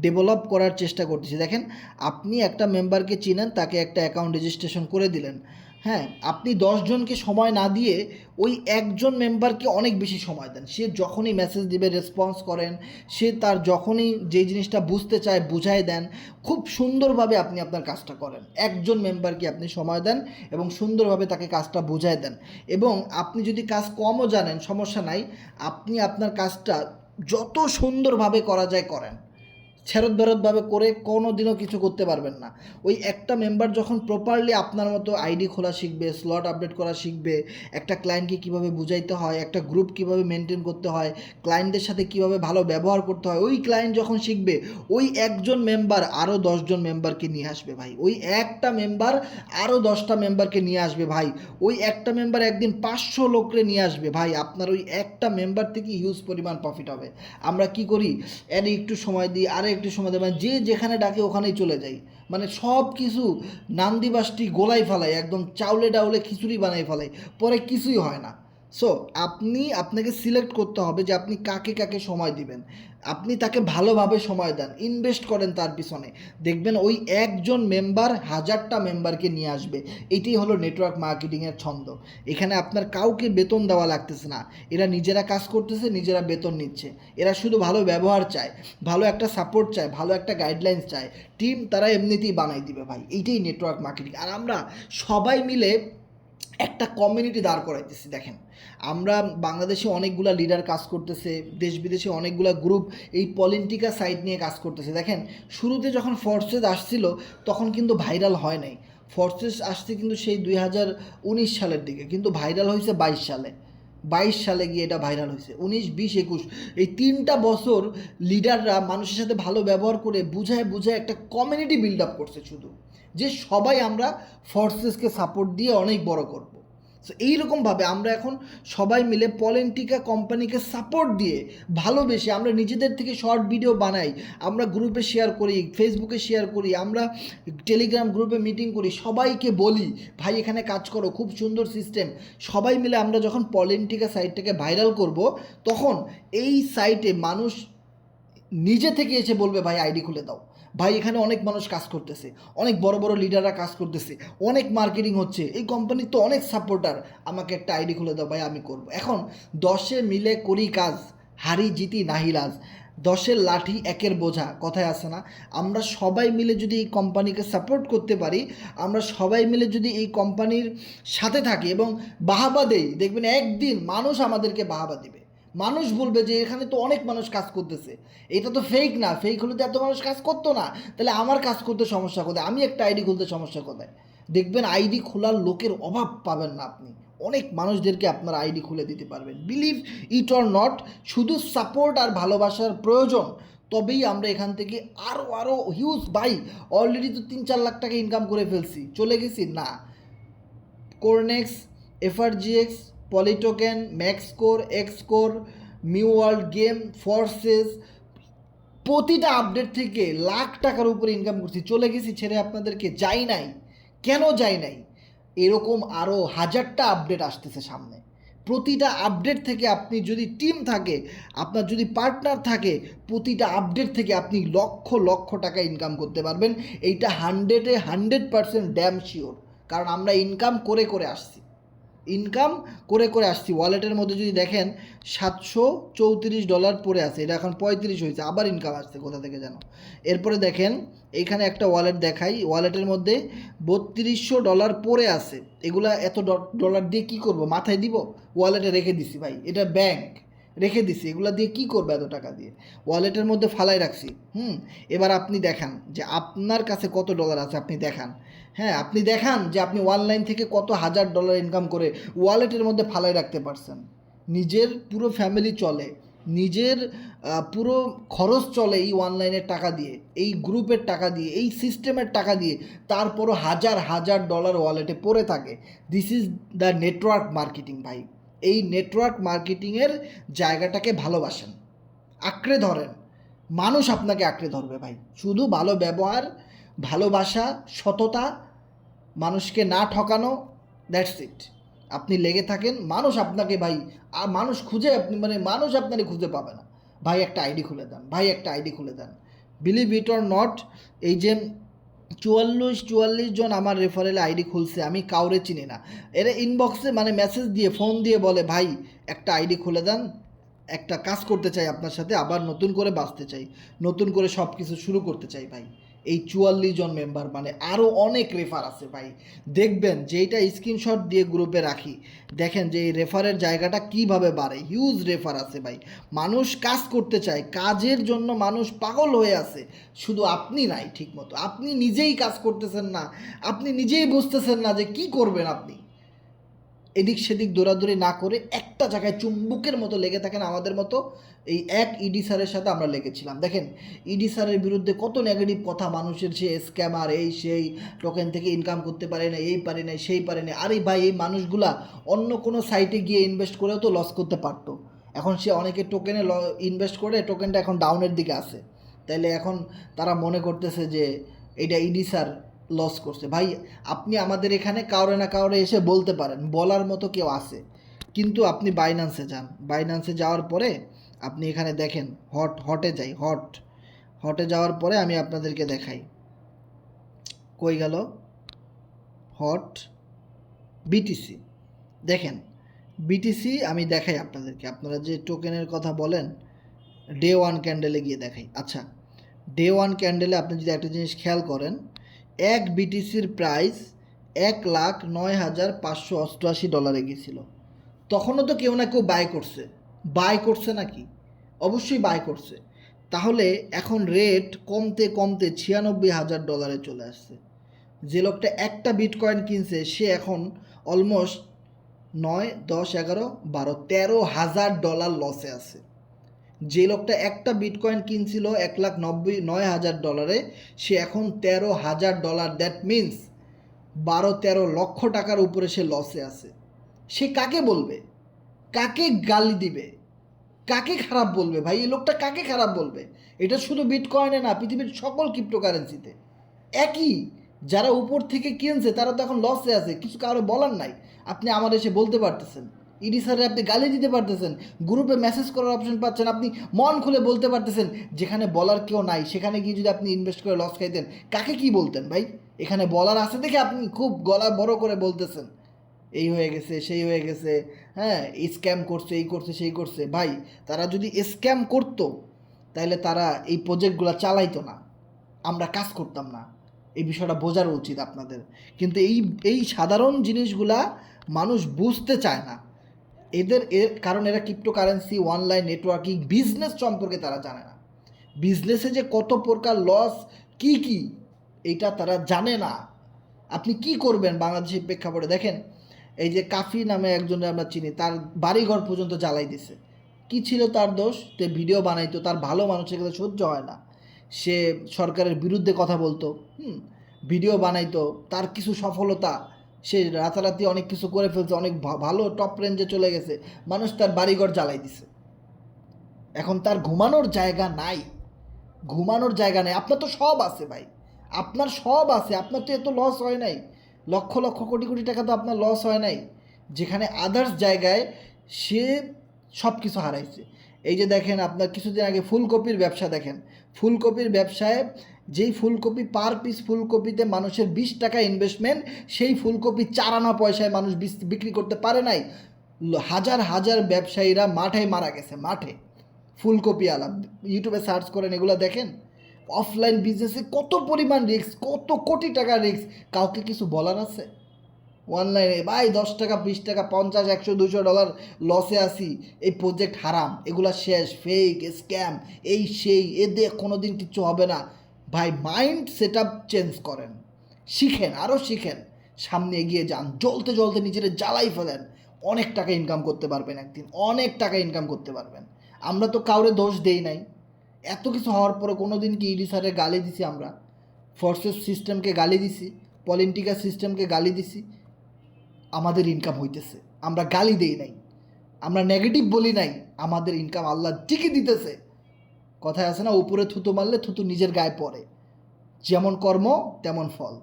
ডেভেলপ করার চেষ্টা করতেছি। দেখেন আপনি একটা মেম্বারকে চিনেন, তাকে একটা অ্যাকাউন্ট রেজিস্ট্রেশন করে দিলেন, হ্যাঁ, আপনি 10 জনকে সময় না দিয়ে ওই একজন মেম্বারকে অনেক বেশি সময় দেন। সে যখনই মেসেজ দিবে রেসপন্স করেন, সে তার যখনই যে জিনিসটা বুঝতে চায় বুঝাই দেন, খুব সুন্দরভাবে আপনি আপনার কাজটা করেন। একজন মেম্বারকে আপনি সময় দেন এবং সুন্দরভাবে তাকে কাজটা বুঝাই দেন। এবং আপনি যদি কাজ কমও জানেন সমস্যা নাই, আপনি আপনার কাজটা যত সুন্দরভাবে করা যায় করেন। ছেরত বেরতভাবে করে কোনো দিনও কিছু করতে পারবেন না। ওই একটা মেম্বার যখন প্রপারলি আপনার মতো আইডি খোলা শিখবে, স্লট আপডেট করা শিখবে, একটা ক্লায়েন্টকে কীভাবে বুঝাইতে হয়, একটা গ্রুপ কীভাবে মেনটেন করতে হয়, ক্লায়েন্টদের সাথে কীভাবে ভালো ব্যবহার করতে হয়, ওই ক্লায়েন্ট যখন শিখবে, ওই একজন মেম্বার আরও 10 জন মেম্বারকে নিয়ে আসবে ভাই। ওই একটা মেম্বার আরও 10টা মেম্বারকে নিয়ে আসবে ভাই। ওই একটা মেম্বার একদিন 500 লোককে নিয়ে আসবে ভাই। আপনার ওই একটা মেম্বার থেকে হিউজ পরিমাণ প্রফিট হবে। আমরা কি করি, এর একটু সময় দিই, আরে একটু সময় দেয়, মানে যে যেখানে ডাকে ওখানেই চলে যাই, মানে সব কিছু নান্দিবাসটি গোলাই ফেলাই, একদম চাউলে ডাউলে খিচুড়ি বানাই ফেলাই, পরে কিছুই হয় না। সো আপনাকে সিলেক্ট করতে হবে যে আপনি কাকে কাকে সময় দিবেন। আপনি তাকে ভালোভাবে সময় দেন, ইনভেস্ট করেন তার পিছনে, দেখবেন ওই একজন মেম্বার 1000টা মেম্বারকে নিয়ে আসবে। এটাই হলো নেটওয়ার্ক মার্কেটিংয়ের ছন্দ। এখানে আপনার কাউকে বেতন দেওয়া লাগতেছে না, এরা নিজেরা কাজ করতেছে, নিজেরা বেতন নিচ্ছে। এরা শুধু ভালো ব্যবহার চায়, ভালো একটা সাপোর্ট চায়, ভালো একটা গাইডলাইন্স চায়। টিম তারা এমনিতেই বানাই দিবে ভাই। এইটাই নেটওয়ার্ক মার্কেটিং। আর আমরা সবাই মিলে একটা কমিউনিটি দাঁড় করাইতেছি। দেখেন আমরা বাংলাদেশে অনেকগুলা লিডার কাজ করতেছে, দেশ বিদেশে অনেকগুলা গ্রুপ এই পলিটিকা সাইট নিয়ে কাজ করতেছে। দেখেন শুরুতে যখন ফোর্সেস আসছিল তখন কিন্তু ভাইরাল হয় নাই। ফোর্সেস আসছে কিন্তু সেই 2019 সালের দিকে, কিন্তু ভাইরাল হয়েছে 22 সালে গিয়ে এটা ভাইরাল হয়েছে। 19, 20, 21 এই 3টা বছর লিডাররা মানুষের সাথে ভালো ব্যবহার করে বুঝায় একটা কমিউনিটি বিল্ড আপ করছে, শুধু যে সবাই আমরা ফোর্সেসকে সাপোর্ট দিয়ে অনেক বড় করব। সো এইরকমভাবে আমরা এখন সবাই মিলে পলেন্টিকা কোম্পানিকে সাপোর্ট দিয়ে ভালোবেসে আমরা নিজেদের থেকে শর্ট ভিডিও বানাই, আমরা গ্রুপে শেয়ার করি, ফেসবুকে শেয়ার করি, আমরা টেলিগ্রাম গ্রুপে মিটিং করি, সবাইকে বলি ভাই এখানে কাজ করো, খুব সুন্দর সিস্টেম। সবাই মিলে আমরা যখন পলেন্টিকা সাইটটাকে ভাইরাল করব, তখন এই সাইটে মানুষ নিজে থেকে এসে বলবে ভাই আইডি খুলে দাও, ভাই এখানে অনেক মানুষ কাজ করতেছে, অনেক বড় বড় লিডাররা কাজ করতেছে, অনেক মার্কেটিং হচ্ছে, এই কোম্পানির তো অনেক সাপোর্টার, আমাকে একটা আইডি খুলে দাও ভাই আমি করব। এখন 10 মিলে করি কাজ, হারি জিতি নাহিলাজ, 10 লাঠি 1 বোঝা, কথায় আছে না? আমরা সবাই মিলে যদি এই কোম্পানিকে সাপোর্ট করতে পারি, আমরা সবাই মিলে যদি এই কোম্পানির সাথে থাকি এবং বাহাবা দেই, দেখবেন একদিন মানুষ আমাদেরকে বাহাবা দিবে। মানুষ বলবে যে এখানে তো অনেক মানুষ কাজ করতেছে, এটা তো ফেক না, ফেক হলে তো এত মানুষ কাজ করতো না, তাহলে আমার কাজ করতে সমস্যা কোথায়, আমি একটা আইডি খুলতে সমস্যা কোথায়? দেখবেন আইডি খোলার লোকের অভাব পাবেন না আপনি, অনেক মানুষদেরকে আপনার আইডি খুলে দিতে পারবেন। বিলিভ ইট অর নট, শুধু সাপোর্ট আর ভালোবাসার প্রয়োজন, তবেই আমরা এখান থেকে আরও হিউজ, বাই অলরেডি তো 3-4 লাখ টাকা ইনকাম করে ফেলছি, চলে গেছি না। Corenex, FRGX, Polytoken, Maxcore, Xcore, Mu World Game, forces, প্রতিটা আপডেট থেকে লাখ টাকার উপরে ইনকাম করছি, চলে গেছি ছেড়ে আপনাদেরকে, যাই নাই। কেন যাই নাই? এরকম আরও হাজারটা আপডেট আসতেছে সামনে, প্রতিটা আপডেট থেকে আপনি যদি টিম থাকে, আপনার যদি পার্টনার থাকে, প্রতিটা আপডেট থেকে আপনি লক্ষ লক্ষ টাকা ইনকাম করতে পারবেন। এইটা 100% ড্যাম শিওর, কারণ আমরা ইনকাম করে করে আসছি, ওয়ালেটের মধ্যে যদি দেখেন $734 পড়ে আছে, এটা এখন 35 হয়েছে, আবার ইনকাম আসছে কোথা থেকে যেন। এরপরে দেখেন এইখানে একটা ওয়ালেট দেখাই, ওয়ালেটের মধ্যে $3200 পড়ে আছে। এগুলা এত ডলার দিয়ে কি করব, মাথায় দিব? ওয়ালেটে রেখে দিছি ভাই, এটা ব্যাংক, রেখে দিছি, এগুলা দিয়ে কি করবে এত টাকা দিয়ে? ওয়ালেটের মধ্যে ফালাই রাখছি। এবার আপনি দেখান যে আপনার কাছে কত ডলার আছে, আপনি দেখান। হ্যাঁ, আপনি দেখান যে আপনি অনলাইন থেকে কত $1000 ইনকাম করে ওয়ালেটের মধ্যে ফালাই রাখতে পারছেন। নিজের পুরো ফ্যামিলি চলে, নিজের পুরো খরচ চলে এই অনলাইনের টাকা দিয়ে, এই গ্রুপের টাকা দিয়ে, এই সিস্টেমের টাকা দিয়ে, তারপরও $1000 ওয়ালেটে পড়ে থাকে। This is the network marketing ভাই। এই নেটওয়ার্ক মার্কেটিংয়ের জায়গাটাকে ভালোবাসেন, আঁকড়ে ধরেন, মানুষ আপনাকে আঁকড়ে ধরবে ভাই। শুধু ভালো ব্যবহার, ভালোবাসা, সততা, মানুষকে না ঠকানো, দ্যাটস ইট। আপনি লেগে থাকেন, মানুষ আপনাকে ভাই, আর মানুষ খুঁজে মানুষ আপনাকে খুঁজে পাবে না। ভাই একটা আইডি খুলে দেন, বিলিভ ইট অর নট, এই যে 44 জন আমার রেফারেলে আইডি খুলছে, আমি কাউরে চিনি না, এরা ইনবক্সে মেসেজ দিয়ে, ফোন দিয়ে বলে ভাই একটা আইডি খুলে দেন, একটা কাজ করতে চাই আপনার সাথে, আবার নতুন করে বাঁচতে চাই, নতুন করে সব কিছু শুরু করতে চাই ভাই। এই 44 জন মেম্বার, আরও অনেক রেফার আছে ভাই। দেখবেন যে এইটা স্ক্রিনশট দিয়ে গ্রুপে রাখি, দেখেন যে এই রেফারের জায়গাটা কিভাবে বাড়ে, হিউজ রেফার আছে ভাই। মানুষ কাজ করতে চায়, কাজের জন্য মানুষ পাগল হয়ে আছে, শুধু আপনি নাই ঠিকমতো, আপনি নিজেই কাজ করতেছেন না, আপনি নিজেই বুঝতেছেন না যে কি করবেন। আপনি এদিক সেদিক দৌড়াদৌড়ি না করে একটা জায়গায় চুম্বকের মতো লেগে থাকেন, আমাদের মতো। এই এক ইডি স্যারের সাথে আমরা লেগেছিলাম, দেখেন ইডি স্যারের বিরুদ্ধে কত নেগেটিভ কথা মানুষের, সে স্ক্যামার, এই সেই, টোকেন থেকে ইনকাম করতে পারে না, এই পারে না, সেই পারে না। আরে ভাই, এই মানুষগুলা অন্য কোনো সাইটে গিয়ে ইনভেস্ট করেও তো লস করতে পারতো। এখন সে অনেকে টোকেনে ইনভেস্ট করে, টোকেনটা এখন ডাউনের দিকে আছে, তাইলে এখন তারা মনে করতেছে যে এটা ইডি স্যার লস করছে। ভাই আপনি আমাদের এখানে কাউরে না কাউরে এসে বলতে পারেন, বলার মতো কেউ আছে, কিন্তু আপনি বাইন্যান্সে যান, বাইন্যান্সে যাওয়ার পরে আপনি এখানে দেখেন, হটে যাওয়ার পরে আমি আপনাদেরকে দেখাই, কই গেল হট বিটিসি, দেখেন বিটিসি আমি দেখাই আপনাদেরকে, আপনারা যে টোকেনের কথা বলেন, ডে 1 ক্যান্ডেলে গিয়ে দেখাই। আচ্ছা, ডে 1 ক্যান্ডেলে আপনি যদি একটা জিনিস খেয়াল করেন, এক বিটিসির প্রাইস $1,09,588 গেছিল। তখনও তো কেউ না কেউ বাই করছে নাকি? অবশ্যই বাই করছে। তাহলে এখন রেট কমতে কমতে $96,000 চলে আসছে। যে লোকটা একটা বিটকয়েন কিনছে, সে এখন অলমোস্ট 9, 10, 11, 12, $13,000 লসে আছে। যে লোকটা একটা বিটকয়েন কিনছিল $1,99,000, সে এখন $13,000, দ্যাট মিন্স 12-13 লক্ষ টাকার উপরে সে লসে আছে। সে কাকে বলবে, কাকে গালি দিবে, কাকে খারাপ বলবে? ভাই এই লোকটা কাকে খারাপ বলবে? এটা শুধু বিটকয়েনে না, পৃথিবীর সকল ক্রিপ্টোকারেন্সিতে একই। যারা উপর থেকে কিনছে তারা তো এখন লসে আছে, কিছু কারো বলার নাই। আপনি আমার এসে বলতে পারতেছেন, ইডি স্যারে আপনি গালি দিতে পারতেছেন, গ্রুপে মেসেজ করার অপশন পাচ্ছেন, আপনি মন খুলে বলতে পারতেছেন। যেখানে বলার কেউ নাই সেখানে গিয়ে যদি আপনি ইনভেস্ট করে লস খাইতেন, কাকে কি বলতেন ভাই? এখানে বলার আছে দেখে আপনি খুব গলা বড় করে বলতেছেন এই হয়ে গেছে, সেই হয়ে গেছে, হ্যাঁ স্ক্যাম করছে, এই করছে, সেই করছে। ভাই তারা যদি স্ক্যাম করতো তাহলে তারা এই প্রজেক্টগুলো চালাইতো না, আমরা কাজ করতাম না। এই বিষয়টা বোঝার উচিত আপনাদের। কিন্তু এই সাধারণ জিনিসগুলা মানুষ বুঝতে চায় না। কারণ এরা ক্রিপ্টোকারেন্সি, অনলাইন নেটওয়ার্কিং, বিজনেস সম্পর্কে তারা জানে না। বিজনেসে যে কত প্রকার লস, কি কি, এইটা তারা জানে না। আপনি কি করবেন বাংলাদেশের প্রেক্ষাপটে? দেখেন এই যে কাফি নামে একজনের আমরা চিনি, তার বাড়িঘর পর্যন্ত জ্বালাই দিছে। কি ছিল তার দোষ? তে ভিডিও বানাইতো, তার ভালো মানুষের কাছে সহ্য হয় না, সে সরকারের বিরুদ্ধে কথা বলতো, ভিডিও বানাইতো, তার কিছু সফলতা, সে রাতারাতি অনেক কিছু করে ফেলছে, অনেক ভালো টপ রেঞ্জে চলে গেছে, মানুষ তার বাড়িঘর জ্বালাই দিছে। এখন তার ঘুমানোর জায়গা নাই, ঘুমানোর জায়গা নেই। আপনার তো সব আছে ভাই, আপনার সব আছে, আপনার তো এত লস হয় নাই, লক্ষ লক্ষ কোটি কোটি টাকা তো আপনার লস হয় নাই, যেখানে আদার্স জায়গায় সে সব কিছু হারাইছে। এই যে দেখেন আপনার কিছুদিন আগে ফুলকপির ব্যবসা, দেখেন ফুলকপির ব্যবসায় যেই ফুলকপি পার পিস ফুলকপিতে মানুষের 20 টাকা ইনভেস্টমেন্ট, সেই ফুলকপি 4 আনা পয়সায় মানুষ বিক্রি করতে পারে নাই। হাজার হাজার ব্যবসায়ীরা মাঠে মারা গেছে, মাঠে। ফুলকপি আলা ইউটিউবে সার্চ করেন, এগুলো দেখেন। অফলাইন বিজনেসে কত পরিমাণ রিস্ক, কত কোটি টাকা রিস্ক, কাউকে কিছু বলার আছে? অনলাইনে ভাই 10 টাকা, 20 টাকা, 50, 100, $200 লসে আসি, এই প্রজেক্ট হারাম, এগুলা শেষ, ফেক, স্ক্যাম, এই সেই, এদের কোনো দিন কিচ্ছু হবে না। ভাই মাইন্ড সেট আপ চেঞ্জ করেন, শিখেন, আরও শিখেন, সামনে এগিয়ে যান, জ্বলতে জ্বলতে নিজের জ্বালাই ফেলেন, অনেক টাকা ইনকাম করতে পারবেন একদিন, অনেক টাকা ইনকাম করতে পারবেন। আমরা তো কাউরে দোষ দেই নাই, এত কিছু হওয়ার পরে কোনো দিন কি ইডি স্যারের গালি দিছি আমরা? ফোর্সেস সিস্টেমকে গালি দিছি, পলিটিক্যাল সিস্টেমকে গালি দিছি, আমাদের ইনকাম হইতেছে, আমরা গালি দেই নাই, আমরা নেগেটিভ বলি নাই, আমাদের ইনকাম আল্লাহ ঠিকই দিতেছে। কথায় আছে না, উপরে থুতু মারলে থুতু নিজের গায়ে পড়ে, যেমন কর্ম তেমন ফল।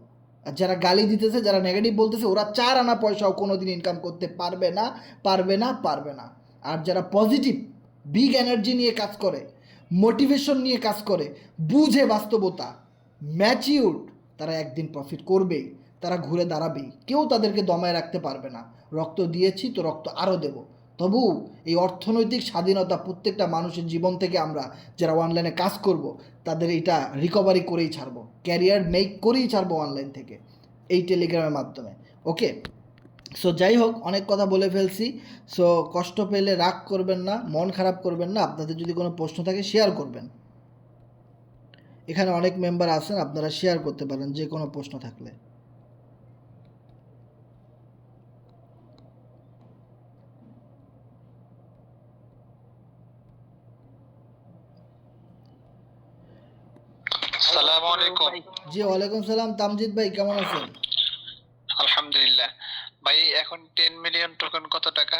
আর যারা গালি দিতেছে, যারা নেগেটিভ বলতেছে, ওরা 4 আনা পয়সাও কোনো দিন ইনকাম করতে পারবে না, পারবে না, পারবে না। আর যারা পজিটিভ, বিগ এনার্জি নিয়ে কাজ করে, মোটিভেশন নিয়ে কাজ করে, বুঝে বাস্তবতা, ম্যাচিউরড, তারা একদিন প্রফিট করবেই, তারা ঘুরে দাঁড়াবেই, কেউ তাদেরকে দমায় রাখতে পারবে না। রক্ত দিয়েছি তো রক্ত আরও দেব। তবু এই অর্থনৈতিক স্বাধীনতা প্রত্যেকটা মানুষের জীবন থেকে আমরা যারা অনলাইনে কাজ করব তাদের এটা রিকভারি করেই ছাড়বো, ক্যারিয়ার মেক করেই ছাড়বো অনলাইন থেকে, এই টেলিগ্রামের মাধ্যমে। ওকে, সো যাই হোক, অনেক কথা বলে ফেলছি। সো কষ্ট পেলে রাগ করবেন না, মন খারাপ করবেন না, আপনাদের যদি কোনো প্রশ্ন থাকে শেয়ার করবেন। এখানে অনেক মেম্বার আছেন, আপনারা শেয়ার করতে পারেন যে কোনো প্রশ্ন থাকলে। আসসালামু আলাইকুম। জি ওয়ালাইকুম সালাম, তামজিদ ভাই কেমন আছেন? আলহামদুলিল্লাহ। ভাই এখন 10 মিলিয়ন টোকেন কত টাকা?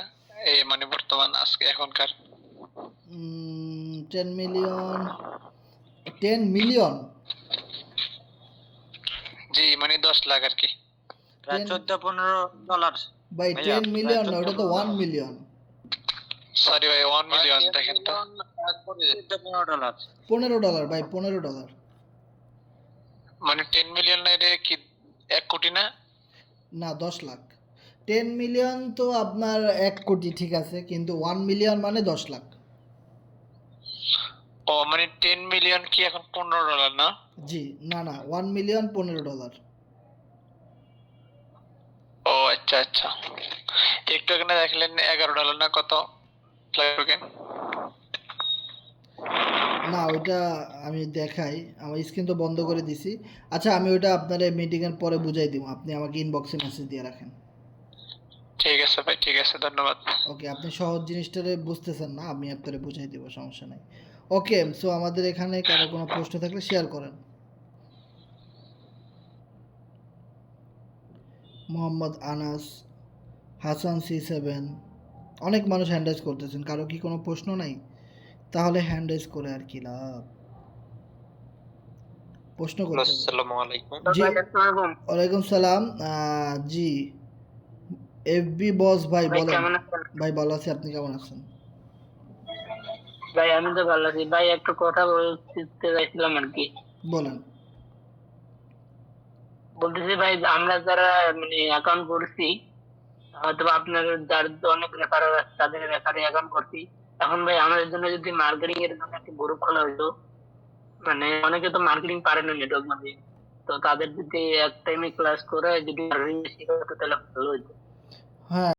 এই মানে বর্তমান আজকে এখনকার 10 মিলিয়ন, 10 মিলিয়ন, জি মানে 10 লাখ আর কি। প্রায় 14-15 ডলার। ভাই 10 মিলিয়ন না, ওটা তো 1 মিলিয়ন। সরি ভাই 1 মিলিয়ন দেখেন তো। 14-15 ডলার। $15 ভাই, $15। মানে 10 মিলিয়ন না, এটা কি 1 কোটি না? না 10 লাখ। 10 মিলিয়ন তো আপনার 1 কোটি, ঠিক আছে, কিন্তু 1 মিলিয়ন মানে 10 লাখ। ও মানে 10 মিলিয়ন কি এখন $15 না? জি না না, 1 মিলিয়ন $15। ও আচ্ছা আচ্ছা। একটু এখানে দেখলেন $11 না কত টোকেন? না ওইটা আমি দেখাই, আমার স্ক্রিন তো বন্ধ করে দিছি। আচ্ছা আমি ওইটা আপনার মিটিংয়ের পরে বুঝাই দিব, আপনি আমাকে ইনবক্সে মেসেজ দিয়ে রাখেন। ঠিক আছে ভাই, ঠিক আছে, ধন্যবাদ। ওকে, আপনি সহজ জিনিসটারে বুঝতেছেন না, আমি আপনারে বুঝাই দিব, সমস্যা নাই। ওকে, সো আমাদের এখানে কারো কোনো প্রশ্ন থাকলে শেয়ার করেন। মোহাম্মদ আনাস, হাসান C7, অনেক মানুষ হ্যান্ড রাইজ করতেছেন। কারো কি কোনো প্রশ্ন নাই? তাহলে হ্যান্ড রাইজ করে আর কি লাভ? প্রশ্ন করতে হবে। আসসালামু আলাইকুম। জি, ওয়ালাইকুম সালাম। জি, এফবি বস ভাই ভাই বলেন। কেমন আছেন? ভাই ভালো আছি, আপনি কেমন আছেন? ভাই আমি তো ভালো আছি ভাই, একটু কথা বলতে চাইছিলাম আর কি। বলেন। বলতেছি ভাই, আমরা যারা মানে অ্যাকাউন্ট করছি, হয়তো বা আপনার যার অনেক রেফারার আছে তাদের রেফারে অ্যাকাউন্ট করছি। এখন ভাই আমাদের জন্য যদি মার্কেটিং এর জন্য একটা গ্রুপ খোলা হইতো, মানে অনেকে তো মার্কেটিং পারে না নেটওয়ার্ক মার্কেটিং, তো তাদের যদি এক টাইমে ক্লাস করে যদি মার্কেটিং শেখাতো তাহলে ভালো হইতো। হ্যাঁ,